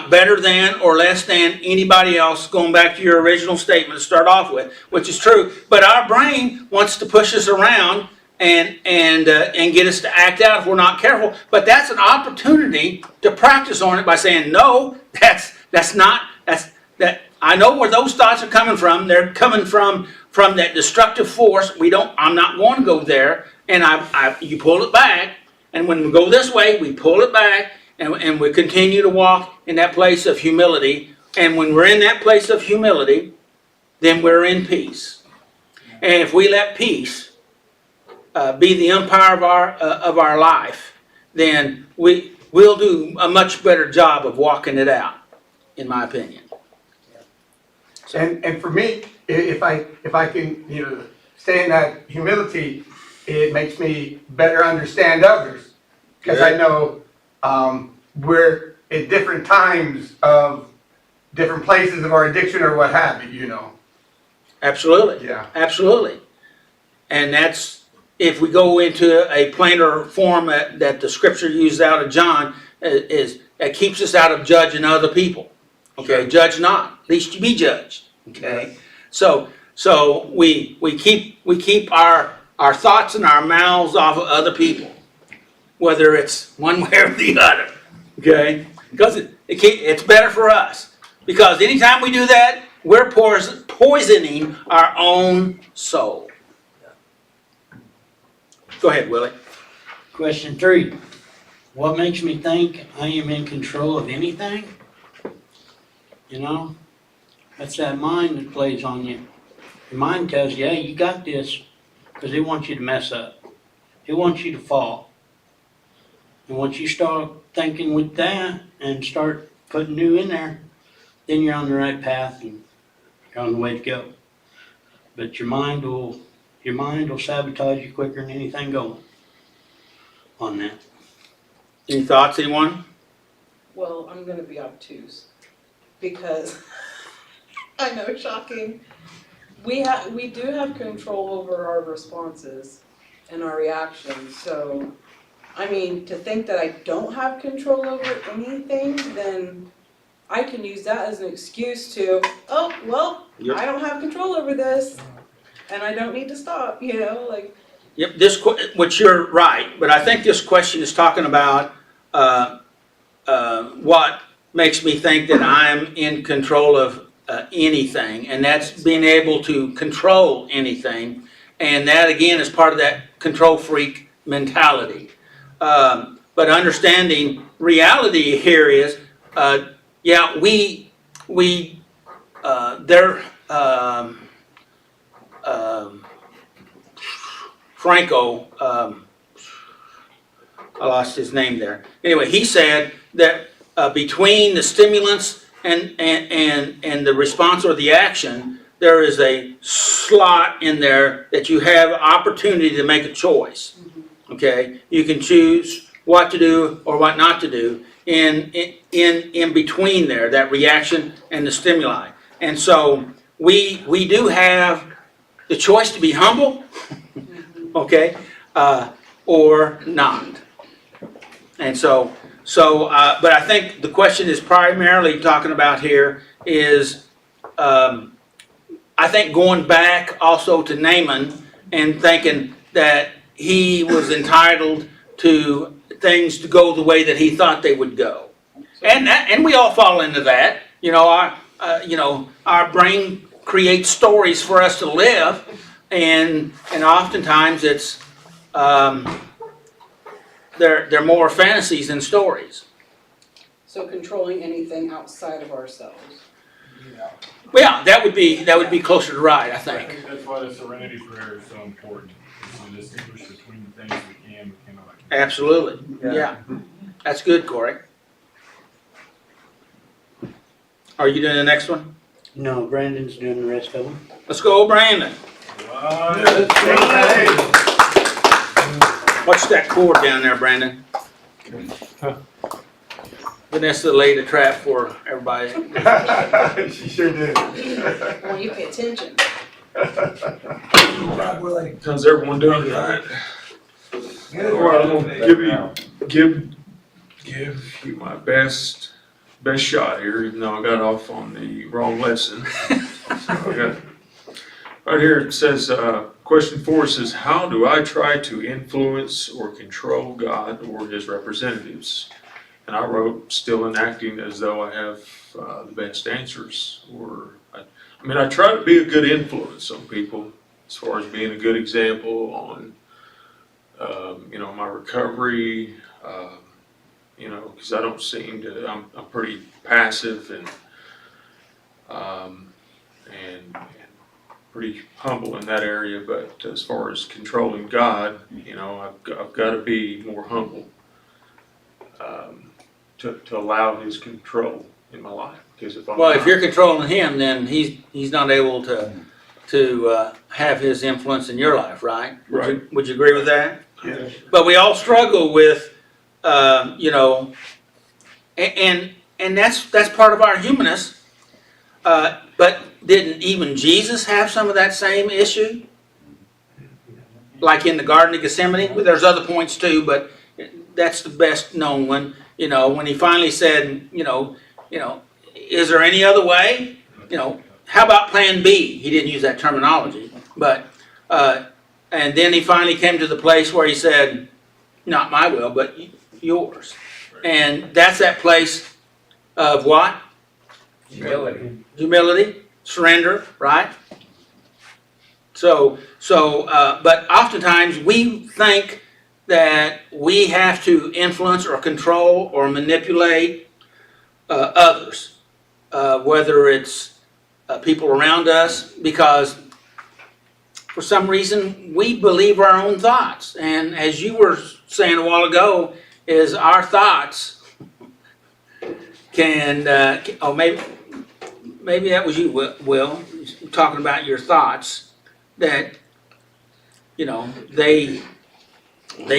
better than or less than anybody else, going back to your original statement to start off with, which is true. But our brain wants to push us around and get us to act out if we're not careful. But that's an opportunity to practice on it by saying, no, that's not. I know where those thoughts are coming from. They're coming from that destructive force. I'm not going to go there. And you pull it back. And when we go this way, we pull it back, and we continue to walk in that place of humility. And when we're in that place of humility, then we're in peace. And if we let peace be the umpire of our life, then we'll do a much better job of walking it out, in my opinion. And for me, if I can, stay in that humility, it makes me better understand others. Because I know we're at different times of different places of our addiction or what have you, Absolutely. Yeah. Absolutely. And that's, if we go into a plainer form that the scripture uses out of John, is it keeps us out of judging other people. Okay, Sure. Judge not, lest you be judged. Okay, so we keep our thoughts and our mouths off of other people, whether it's one way or the other. Okay, because it's better for us. Because anytime we do that, we're poisoning our own soul. Go ahead, Willie. Question 3. What makes me think I am in control of anything? That's that mind that plays on you. Your mind tells you, hey, you got this, because it wants you to mess up. It wants you to fall. And once you start thinking with that and start putting new in there, then you're on the right path and you're on the way to go. But your mind will sabotage you quicker than anything going on that. Any thoughts, anyone? Well, I'm gonna be obtuse, because I know, shocking. We do have control over our responses and our reactions, so, to think that I don't have control over anything, then I can use that as an excuse to, oh, well, Yep. I don't have control over this, and I don't need to stop, Yep, which you're right, but I think this question is talking about what makes me think that I'm in control of anything, and that's being able to control anything, and that again is part of that control freak mentality. But understanding reality here is, we their Franco, I lost his name there. Anyway, he said that between the stimulants and the response or the action, there is a slot in there that you have opportunity to make a choice. Okay, you can choose what to do or what not to do in between there, that reaction and the stimuli. And so we do have the choice to be humble, okay, or not. And so, but I think the question is primarily talking about here is, I think going back also to Naaman and thinking that he was entitled to things to go the way that he thought they would go, and we all fall into that. You know, our brain creates stories for us to live, and oftentimes it's they're more fantasies than stories. So controlling anything outside of ourselves. Well, yeah, that would be closer to right, I I think. think that's why the serenity prayer is so important, is to distinguish between the things we can and cannot. Absolutely, yeah. That's good, Corey. Are you doing the next one? No, Brandon's doing the rest of them. Let's go, Brandon. Watch that cord down there, Brandon. Vanessa laid a trap for everybody. She sure did. Well, you pay attention. God willing. How's everyone doing tonight? Good. Well, I'm gonna give you my best shot here, even though I got off on the wrong lesson. So I got, right here it says, question 4 says, how do I try to influence or control God or his representatives? And I wrote, still enacting as though I have the best answers. Or, I try to be a good influence on people as far as being a good example on, my recovery, because I don't seem to, I'm pretty passive and pretty humble in that area. But as far as controlling God, I've got to be more humble. To allow his control in my life, because Well, if you're controlling him, then he's not able to have his influence in your life, right? Right. Would you agree with that? Yeah. But we all struggle with, and that's part of our humanness. But didn't even Jesus have some of that same issue? Like in the Garden of Gethsemane? Well, there's other points too, but that's the best known one. When he finally said, is there any other way? How about plan B? He didn't use that terminology, but, and then he finally came to the place where he said, not my will, but yours. And that's that place of what? Humility, surrender, right? So, but oftentimes we think that we have to influence or control or manipulate others, whether it's people around us, because for some reason we believe our own thoughts. And as you were saying a while ago, is our thoughts can, maybe that was you, Will, talking about your thoughts, that, they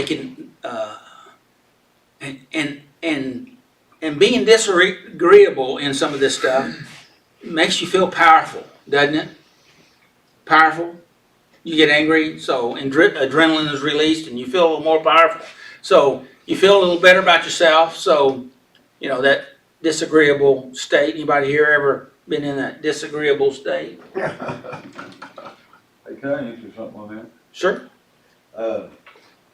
can, and being disagreeable in some of this stuff makes you feel powerful, doesn't it? Powerful. You get angry, so adrenaline is released and you feel a little more powerful. So you feel a little better about yourself. So, that disagreeable state. Anybody here ever been in that disagreeable state? Hey, can I answer something on that? Sure. To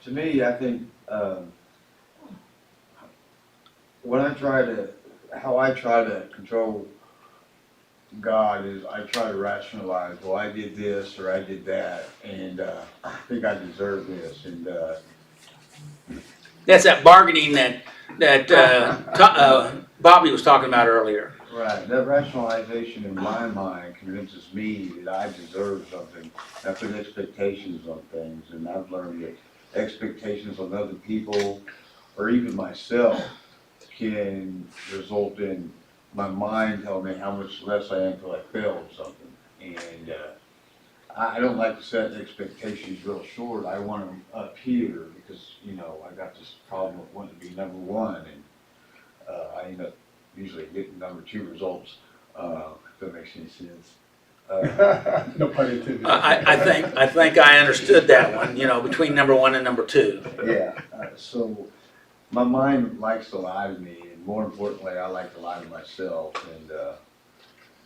me, I think, how I try to control God is I try to rationalize, well, I did this or I did that, and I think I deserve this, and That's that bargaining that Bobby was talking about earlier. Right, that rationalization in my mind convinces me that I deserve something. I put expectations on things, and I've learned that expectations on other people, or even myself, can result in my mind telling me how much less I am until I fail at something. And I don't like to set expectations real short. I want them up here because, you know, I got this problem of wanting to be number one, and I end up usually getting number two results, if that makes any sense. No pun intended. I think I understood that one, you know, between number one and number two. Yeah, so my mind likes to lie to me, and more importantly, I like to lie to myself.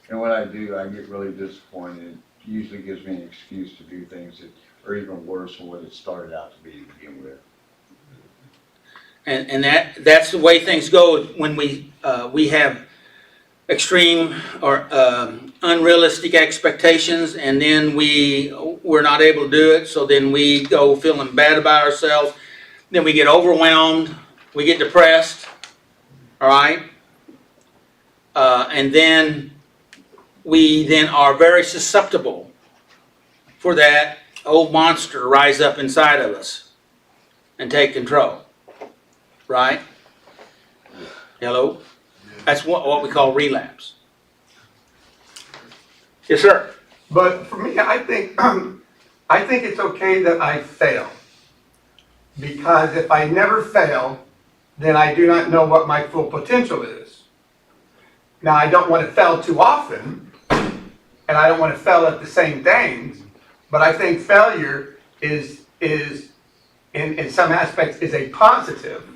And when I do, I get really disappointed. It usually gives me an excuse to do things that are even worse than what it started out to be to begin with. And that's the way things go when we have extreme or unrealistic expectations, and then we're not able to do it. So then we go feeling bad about ourselves. Then we get overwhelmed. We get depressed. All right, and then we then are very susceptible for that old monster to rise up inside of us and take control. Right? Hello? That's what we call relapse. Yes, sir. But for me, I think it's okay that I fail. Because if I never fail, then I do not know what my full potential is. Now, I don't want to fail too often, and I don't want to fail at the same things, but I think failure is in some aspects, is a positive.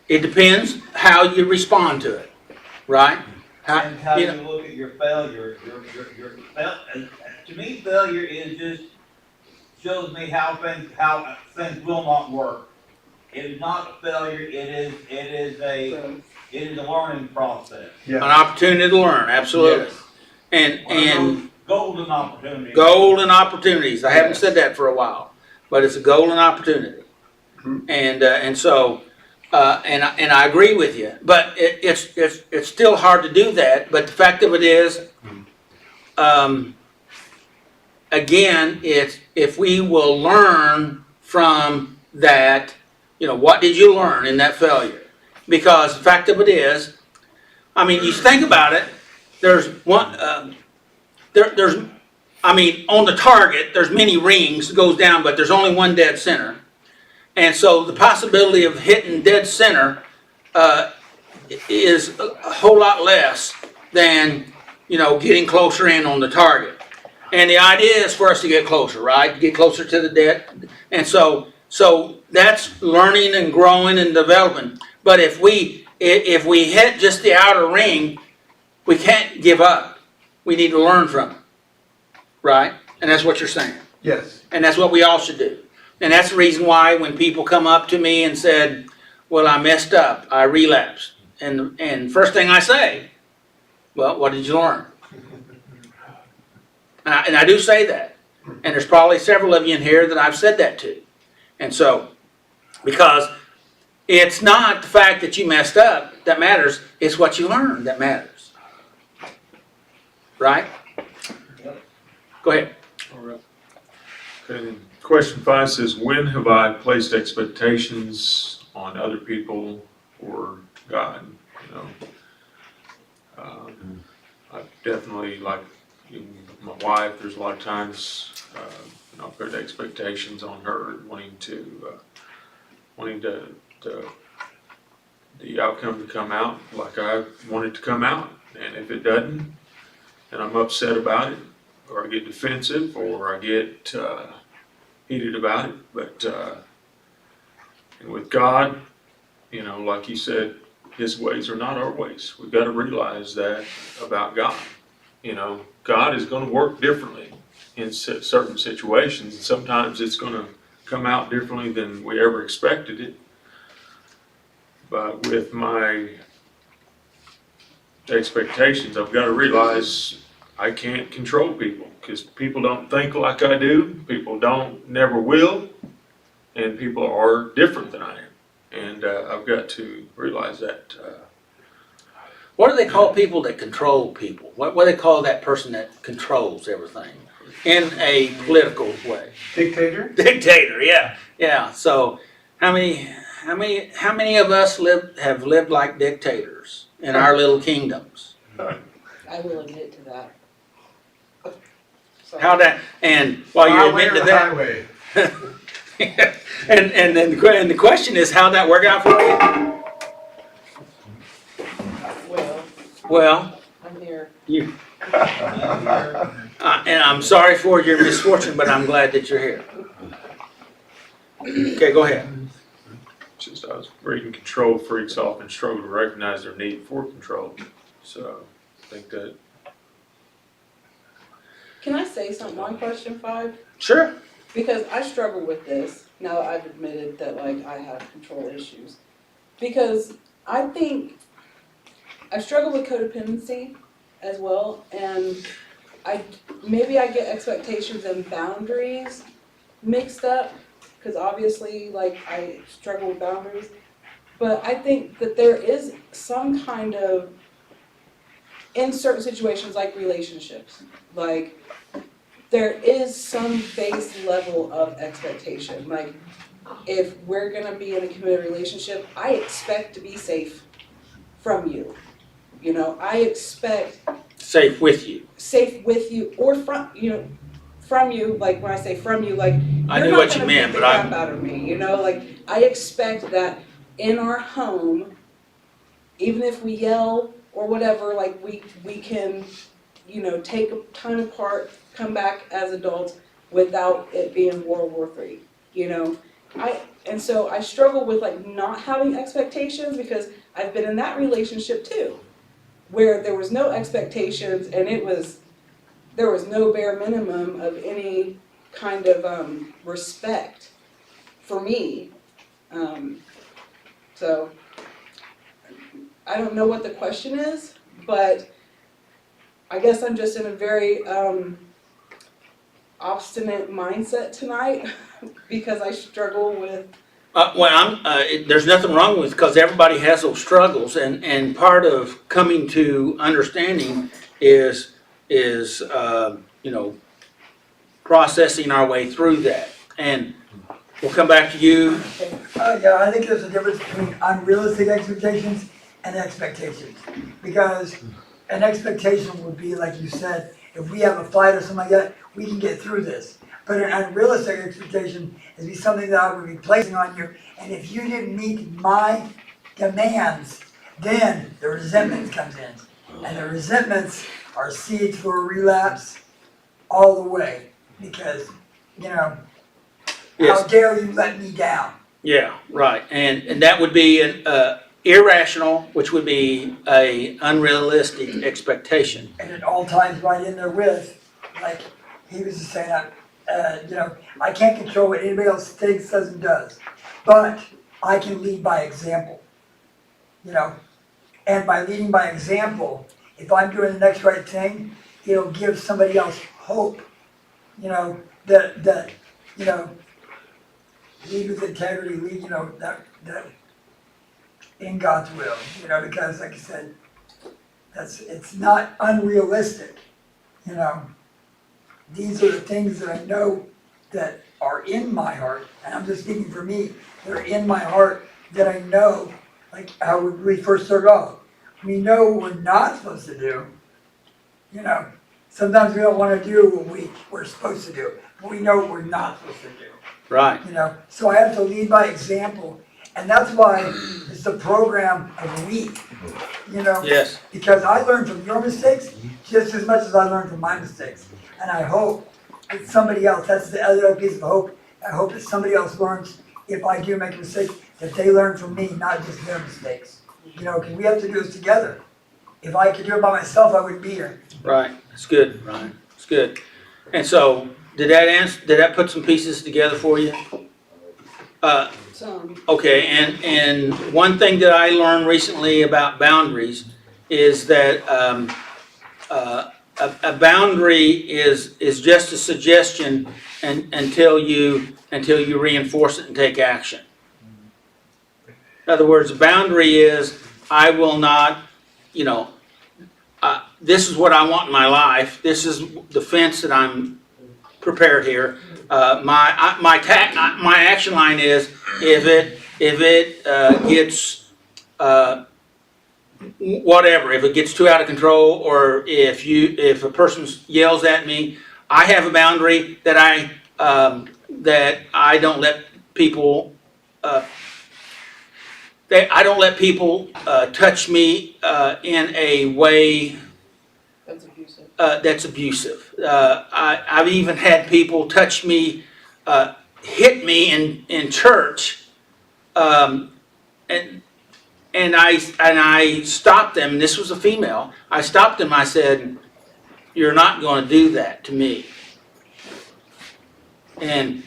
It depends how you respond to it, right? And how you you know, look at your failure, to me, failure is just, shows me how things will not work. It is not a failure, it is a learning process. an opportunity to learn, absolutely. Yes. And Golden opportunity. golden opportunities. I haven't said that for a while, but it's a golden opportunity. And so and I agree with you. But it's still hard to do that. But the fact of it is, again, it's if we will learn from that, you know, what did you learn in that failure? Because the fact of it is, I mean, you think about it. There's one. I mean, on the target, there's many rings that goes down, but there's only one dead center. And so the possibility of hitting dead center is a whole lot less than, you know, getting closer in on the target. And the idea is for us to get closer, right? To get closer to the dead. And so that's learning and growing and developing. But if we hit just the outer ring, we can't give up. We need to learn from it. Right? And that's what you're saying. Yes. And that's what we all should do. And that's the reason why when people come up to me and said, well, I messed up, I relapsed. And first thing I say, well, what did you learn? And I do say that. And there's probably several of you in here that I've said that to. And so, because it's not the fact that you messed up that matters, it's what you learned that matters. Right? Go ahead. All right. Okay, then question 5 says, when have I placed expectations on other people or God? You know, I definitely, like my wife, there's a lot of times, you know, I put expectations on her, wanting the outcome to come out like I want it to come out. And if it doesn't, and I'm upset about it, or I get defensive, or I get heated about it. But and with God, you know, like you said, His ways are not our ways. We've got to realize that about God. You know, God is going to work differently in certain situations, and sometimes it's going to come out differently than we ever expected it. But with my expectations, I've got to realize I can't control people, because people don't think like I do. People never will, and people are different than I am. And I've got to realize that What do they call people that control people? What do they call that person that controls everything in a political way? Dictator? Dictator, yeah, yeah. So how many of us have lived like dictators in our little kingdoms? I will admit to that. So, How that, and while My you're way or admitting to the that, highway? and then the question is, how'd that work out for you? well, Well, I'm here. you, and I'm sorry for your misfortune, but I'm glad that you're here. Okay, go ahead. Just I was reading Control Freaks often struggle to recognize their need for control. So I think that Can I say something on question 5? Sure. Because I struggle with this, now that I've admitted that like I have control issues. Because I think I struggle with codependency as well, and maybe I get expectations and boundaries mixed up, because obviously like I struggle with boundaries. But I think that there is some kind of, in certain situations like relationships, like there is some base level of expectation. Like, if we're gonna be in a committed relationship, I expect to be safe from you. You know, I expect Safe with you. safe with you or from you. Like when I say from you, like I you're knew not what you gonna meant, beat the but crap out of me. You know, like I expect that in our home, even if we yell or whatever, like we can, take time apart, come back as adults without it being World War III. And so I struggle with like not having expectations, because I've been in that relationship too, where there was no expectations and there was no bare minimum of any kind of respect for me. So I don't know what the question is, but I guess I'm just in a very obstinate mindset tonight because I struggle with. There's nothing wrong with, because everybody has those struggles, and part of coming to understanding is processing our way through that. And we'll come back to you. Yeah, I think there's a difference between unrealistic expectations and expectations. Because an expectation would be, like you said, if we have a fight or something like that, we can get through this. But an unrealistic expectation is be something that I would be placing on you, and if you didn't meet my demands, then the resentment comes in. And the resentments are seeds for a relapse all the way, because, how Yes. dare you let me down? Yeah, right. And that would be an irrational, which would be a unrealistic expectation. And it all ties right in there with, like he was just saying, I can't control what anybody else thinks, says, and does, but I can lead by example. And by leading by example, if I'm doing the next right thing, it'll give somebody else hope. That lead with integrity, lead, that in God's will, because like I said, it's not unrealistic, These are the things that I know that are in my heart, and I'm just speaking for me, that are in my heart that I know, like how we first started off. We know what we're not supposed to do, Sometimes we don't want to do what we're supposed to do, but we know what we're not supposed to do. Right. So I have to lead by example, and that's why it's the program of we, Yes. because I learned from your mistakes just as much as I learned from my mistakes, and I hope that somebody else, that's the other piece of hope, I hope that somebody else learns, if I do make a mistake, that they learn from me, not just their mistakes, because we have to do this together. If I could do it by myself, I wouldn't be here. Right. It's good, Ryan. It's good. And so, did that put some pieces together for you? Okay, and one thing that I learned recently about boundaries is that a boundary is just a suggestion until you reinforce it and take action. In other words, a boundary is, I will not you know, this is what I want in my life. This is the fence that I'm prepared here. My action line is if it gets whatever, if it gets too out of control, or if a person yells at me, I have a boundary that I don't let people touch me in a way That's abusive. that's abusive. I've even had people touch me, hit me in church, and I stopped them. And this was a female. I stopped them. I said, "You're not going to do that to me." And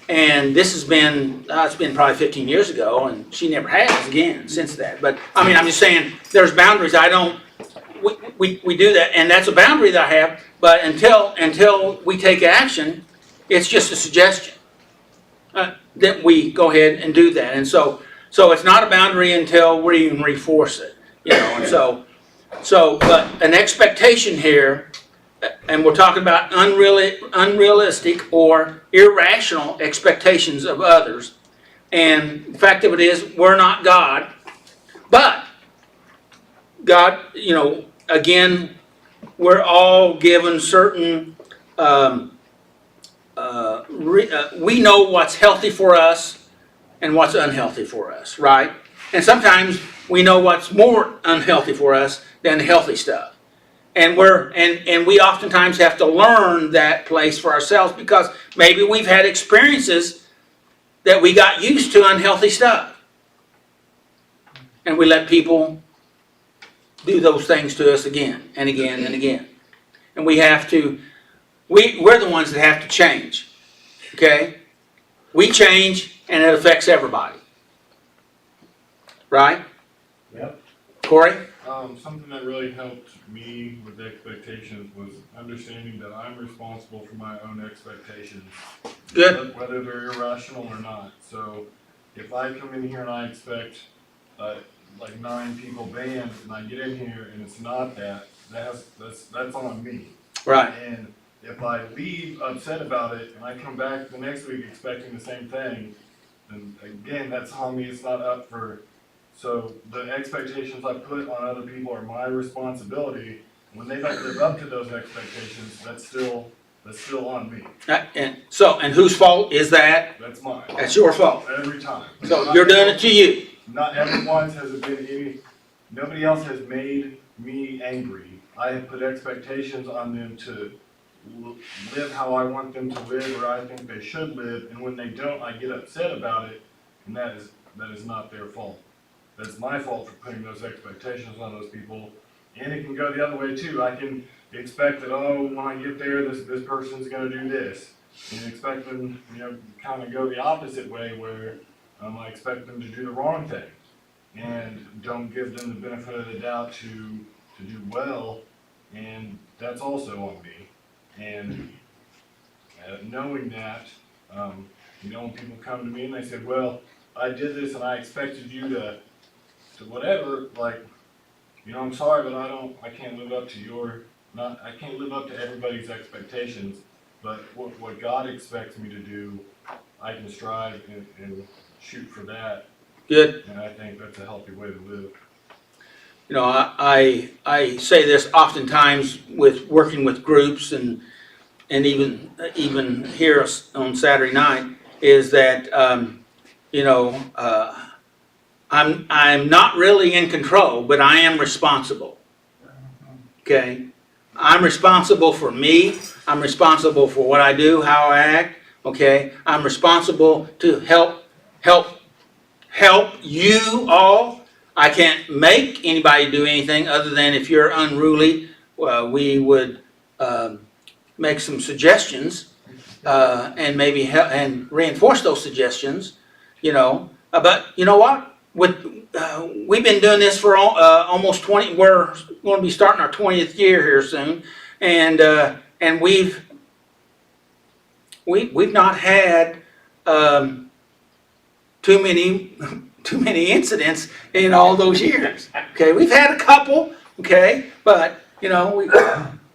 this has been it's been probably 15 years ago, and she never has again since that. But I mean, I'm just saying, there's boundaries. I don't. We do that, and that's a boundary that I have. But until we take action, it's just a suggestion that we go ahead and do that. And so it's not a boundary until we even reinforce it, you know. And but an expectation here, and we're talking about unrealistic or irrational expectations of others. And the fact of it is, we're not God, but God, you know, again, we're all given certain, we know what's healthy for us and what's unhealthy for us, right? And sometimes we know what's more unhealthy for us than the healthy stuff. And we oftentimes have to learn that place for ourselves, because maybe we've had experiences that we got used to unhealthy stuff. And we let people do those things to us again and again and again. And we have to, we're the ones that have to change. Okay? We change and it affects everybody. Right? Yep. Corey? Something that really helped me with expectations was understanding that I'm responsible for my own expectations. Good. Whether they're irrational or not. So if I come in here and I expect like 9 people band, and I get in here and it's not that's on me. Right. And if I leave upset about it and I come back the next week expecting the same thing, then again, that's on me. It's not up for. So the expectations I put on other people are my responsibility. When they don't live up to those expectations, that's still on me. And whose fault is that? That's mine. That's your fault. Every time. So you're doing it to you. Not everyone's has been any. Nobody else has made me angry. I have put expectations on them to live how I want them to live, or I think they should live. And when they don't, I get upset about it, and that is not their fault. That's my fault for putting those expectations on those people. And it can go the other way too. I can expect that, oh, when I get there, this person's going to do this, and expect them, kind of go the opposite way, where I expect them to do the wrong thing, and don't give them the benefit of the doubt to do well, and that's also on me. And knowing that, when people come to me and they say, well, I did this and I expected you to whatever, like, I'm sorry, but I can't live up to I can't live up to everybody's expectations, but what God expects me to do, I can strive and shoot for that. Good. And I think that's a healthy way to live. I say this oftentimes with working with groups and even here on Saturday night, is that I'm not really in control, but I am responsible. Okay? I'm responsible for me. I'm responsible for what I do, how I act. Okay? I'm responsible to help you all. I can't make anybody do anything other than, if you're unruly, we would make some suggestions and maybe help and reinforce those suggestions. But you know what? We've been doing this for almost 20. We're going to be starting our 20th year here soon, and we've not had too many incidents in all those years. Okay, we've had a couple, okay? But, you know,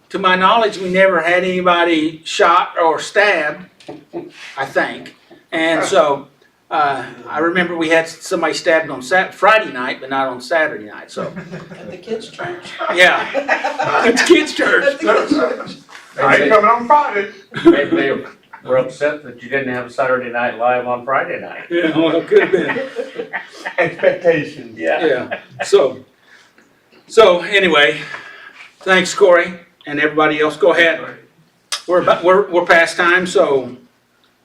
to my knowledge, we never had anybody shot or stabbed, I think. And so, I remember we had somebody stabbed on Friday night, but not on Saturday night, so, At the kids' church. yeah. It's kids' church. At the kids' church. I ain't coming on Friday. Maybe they were upset that you didn't have Saturday Night Live on Friday night. Yeah, well, it could have been. Expectations. Yeah, so anyway, thanks Corey and everybody else, go ahead. We're past time, so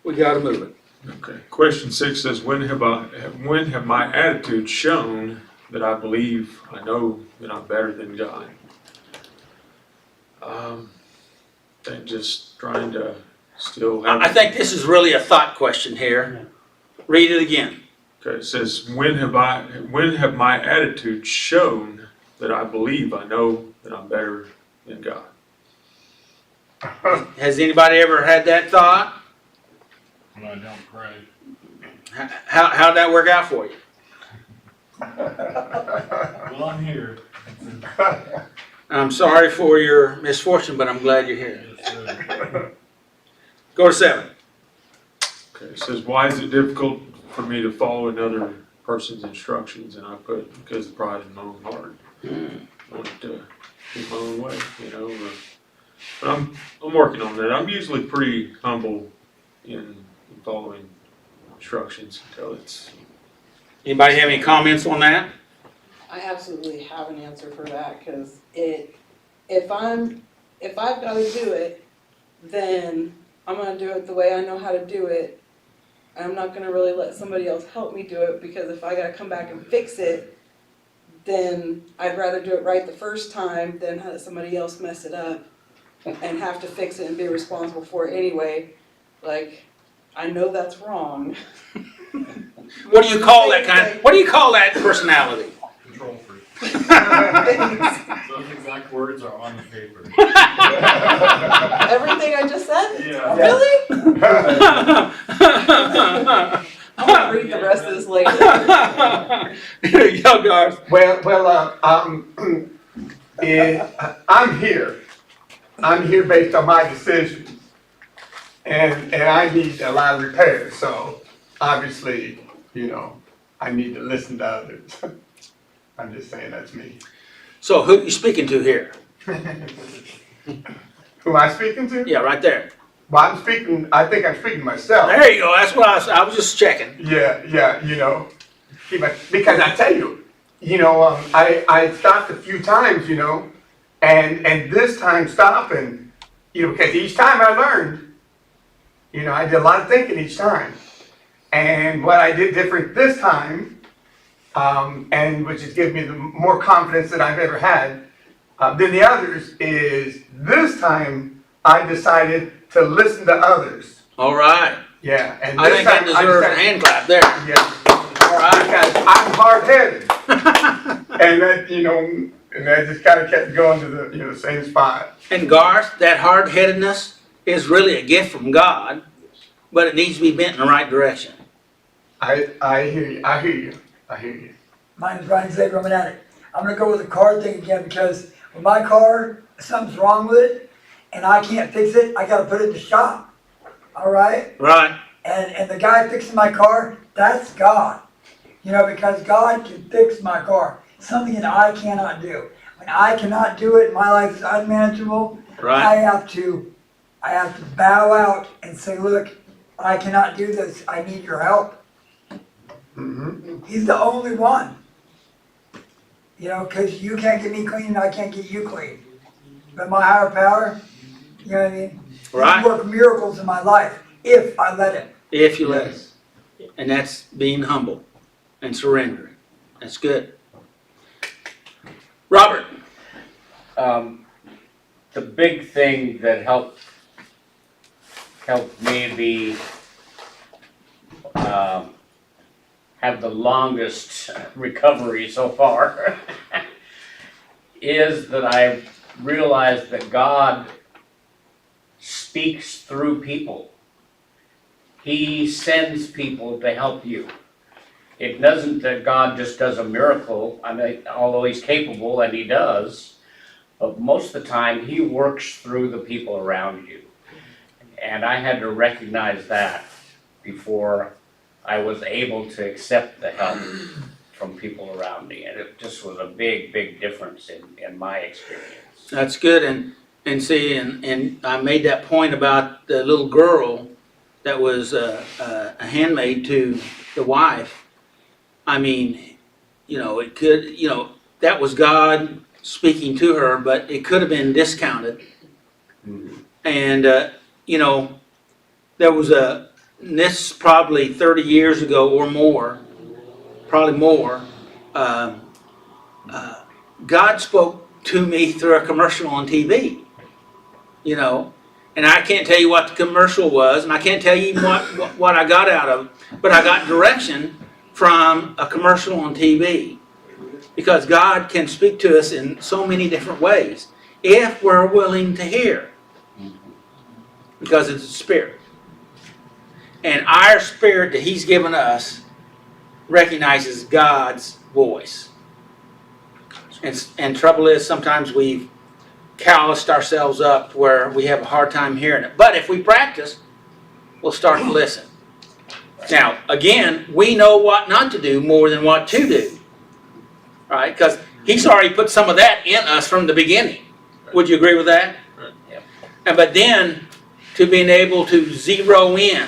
we gotta move it. Okay. Question 6 says, when have my attitude shown that I believe I know that I'm better than God? And just trying to still have. I think this is really a thought question here. Read it again. Okay, it says, when have my attitude shown that I believe I know that I'm better than God? Has anybody ever had that thought? When I don't pray. How'd that work out for you? Well, I'm here. I'm sorry for your misfortune, but I'm glad you're here. Go to 7. Okay, it says, why is it difficult for me to follow another person's instructions? And I put, because of pride in my own heart. I want to do my own way, you know. But I'm working on that. I'm usually pretty humble in following instructions until it's. Anybody have any comments on that? I absolutely have an answer for that, because if I've got to do it, then I'm gonna do it the way I know how to do it. I'm not gonna really let somebody else help me do it, because if I gotta come back and fix it, then I'd rather do it right the first time than have somebody else mess it up and have to fix it and be responsible for it anyway. Like, I know that's wrong. What do you call that personality? Control freak. Thanks. Those exact words are on the paper. Everything I just said? Yeah. Really? I'm gonna read the rest of this later. Yo, guys. I'm here. I'm here based on my decisions. And I need a lot of repairs, so obviously, you know, I need to listen to others. I'm just saying that's me. So who are you speaking to here? Who am I speaking to? Yeah, right there. Well, I think I'm speaking to myself. There you go. That's what I was just checking. Yeah, you know, because I tell you, you know, I stopped a few times, you know, and this time stopping, you know, because each time I learned, you know, I did a lot of thinking each time. And what I did different this time, and which has given me the more confidence that I've ever had than the others, is this time I decided to listen to others. All right. Yeah, and I this think that time I deserves a decided- hand clap there. Yeah. All right. Because I'm hard-headed. And that, you know, and that just kind of kept going to the, you know, same spot. And Garth, that hard-headedness is really a gift from God, but it needs to be bent in the right direction. I hear you. My name's Brian Zager, I'm an addict. I'm gonna go with the car thing again, because with my car, something's wrong with it, and I can't fix it, I gotta put it in the shop, all right? Right. And the guy fixing my car, that's God. You know, because God can fix my car, something that I cannot do. When I cannot do it, my life is unmanageable, Right. I have to bow out and say, look, I cannot do this, I need your help. Mm-hmm. He's the only one. You know, because you can't get me clean and I can't get you clean. But my higher power, you know what I mean? Right. He can work miracles in my life if I let him. If you let it. And that's being humble and surrendering. That's good. Robert. The big thing that helped me be, have the longest recovery so far is that I realized that God speaks through people. He sends people to help you. it doesn't that God just does a miracle. I mean, although He's capable and He does, but most of the time He works through the people around you. And I had to recognize that before I was able to accept the help from people around me. And it just was a big, big difference in my experience. That's good, and see, and I made that point about the little girl that was a handmaid to the wife. I mean, it could, that was God speaking to her, but it could have been discounted. And, there was this probably 30 years ago or more, probably more, God spoke to me through a commercial on TV, and I can't tell you what the commercial was, and I can't tell you even what I got out of it, but I got direction from a commercial on TV, because God can speak to us in so many different ways if we're willing to hear, because it's a spirit. And our spirit that He's given us recognizes God's voice. And trouble is, sometimes we've calloused ourselves up where we have a hard time hearing it. But if we practice, we'll start to listen. Now, again, we know what not to do more than what to do. Right? Because He's already put some of that in us from the beginning. Would you agree with that? And but then, to being able to zero in.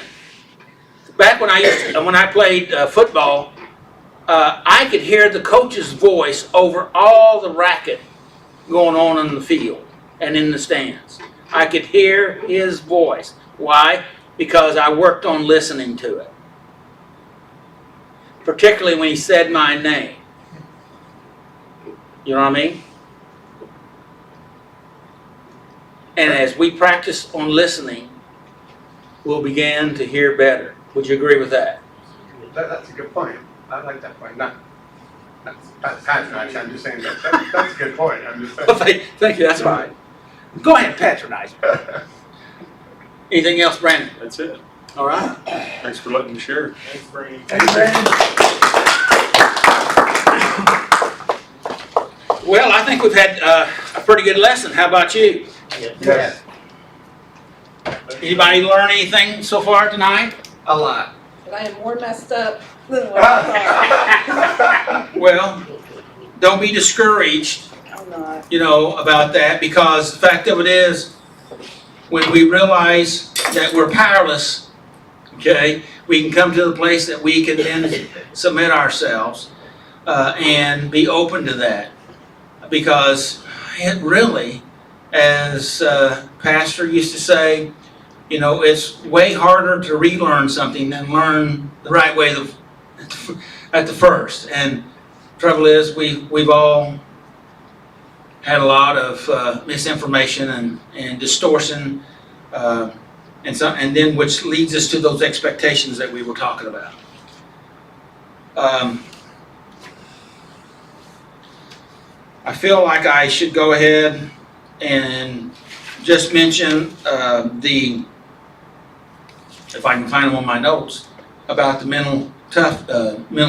Back when I played football, I could hear the coach's voice over all the racket going on in the field and in the stands. I could hear his voice. Why? Because I worked on listening to it. Particularly when he said my name. You know what I mean? And as we practice on listening, we'll begin to hear better. Would you agree with that? That's a good point. I like that point. That's patronizing. I'm just saying that's a good point. I'm just saying. Well, thank you. That's fine. Go ahead, patronize me. Anything else, Brandon? That's it. All right. Thanks for letting me share. Thanks, Brandon. Well, I think we've had a pretty good lesson. How about you? Yes. Anybody learn anything so far tonight? A lot. But I am more messed up than what I thought. Well, don't be discouraged, I'm not. about that, because the fact of it is, when we realize that we're powerless, okay, we can come to the place that we can then submit ourselves and be open to that. Because it really, as Pastor used to say, it's way harder to relearn something than learn the right way at the first. And trouble is, we've all had a lot of misinformation and distortion, and then which leads us to those expectations that we were talking about. I feel like I should go ahead and just mention if I can find them on my notes, about the mental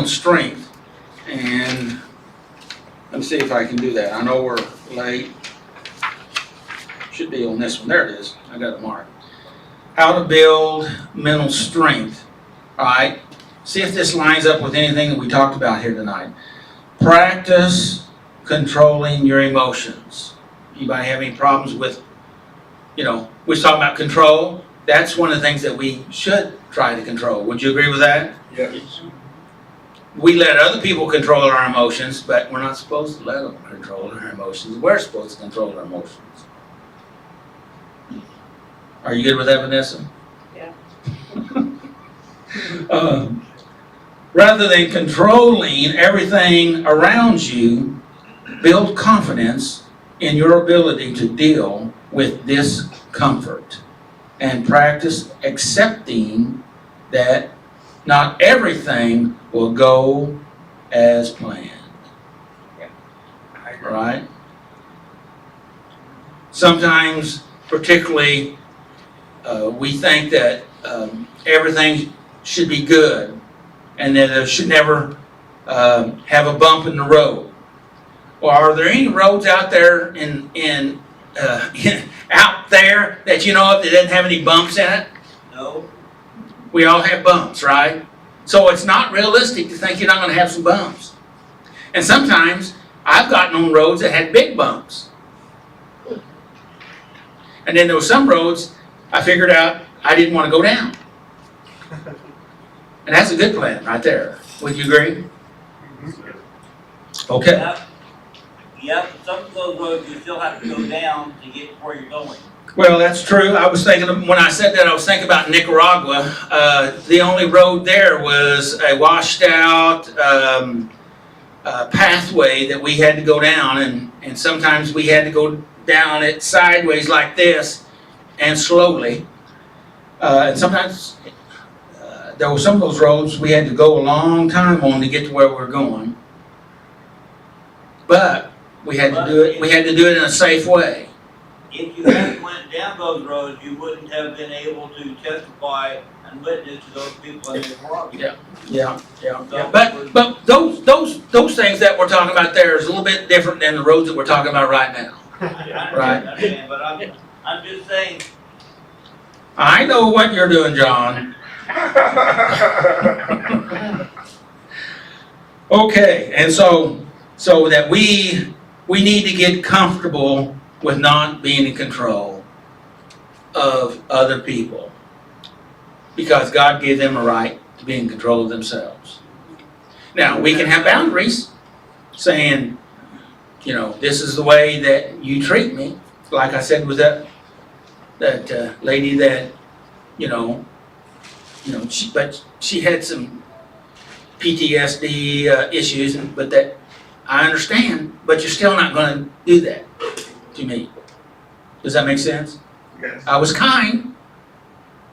strength. And let me see if I can do that. I know we're late. Should be on this one. There it is. I got it marked. How to build mental strength. All right. See if this lines up with anything that we talked about here tonight. Practice controlling your emotions. Anybody have any problems with, we was talking about control. That's one of the things that we should try to control. Would you agree with that? Yes. We let other people control our emotions, but we're not supposed to let them control our emotions. We're supposed to control our emotions. Are you good with that, Vanessa? Yeah. Rather than controlling everything around you, build confidence in your ability to deal with discomfort and practice accepting that not everything will go as planned. Right? Sometimes, particularly, we think that everything should be good and that there should never have a bump in the road. Well, are there any roads out there out there that you know of that doesn't have any bumps in it? No, We all have bumps, right? So it's not realistic to think you're not going to have some bumps. And sometimes I've gotten on roads that had big bumps. And then there were some roads I figured out I didn't want to go down. And that's a good plan right there. Would you agree? Okay. yep. Yep, some of those roads you still have to go down to get where you're going. Well, that's true. I was thinking, when I said that, I was thinking about Nicaragua. The only road there was a washed out pathway that we had to go down, and sometimes we had to go down it sideways like this and slowly. And sometimes there were some of those roads we had to go a long time on to get to where we're going. But we had to do it. We had to do it in a safe way. If you hadn't went down those roads, you wouldn't have been able to testify and witness to those people in Nicaragua. Yeah. But those things that we're talking about there is a little bit different than the roads that we're talking about right now. I understand, but I'm just saying, I know what you're doing, John. Okay, and so that we need to get comfortable with not being in control of other people, because God gave them a right to be in control of themselves. Now, we can have boundaries, saying, you know, this is the way that you treat me. Like I said with that lady that, but she had some PTSD issues, but that I understand. But you're still not going to do that to me. Does that make sense? Yes. I was kind.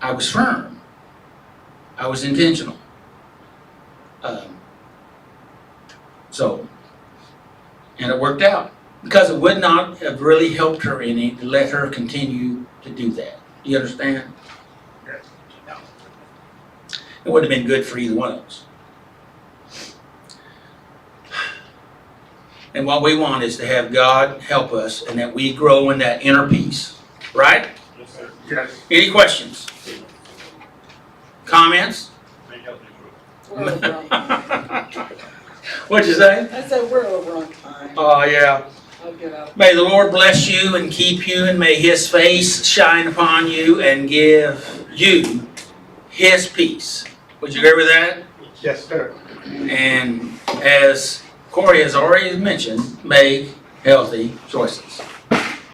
I was firm. I was intentional. And it worked out, because it would not have really helped her any to let her continue to do that. Do you understand? Yes. No. It wouldn't have been good for either one of us. And what we want is to have God help us, and that we grow in that inner peace. Right? Yes, sir. Yes. Any questions? Comments? We're over on, What'd you say? I said we're over on time. Oh, yeah. I'll get up. May the Lord bless you and keep you, and may His face shine upon you and give you His peace. Would you agree with that? Yes, sir. And as Corey has already mentioned, make healthy choices.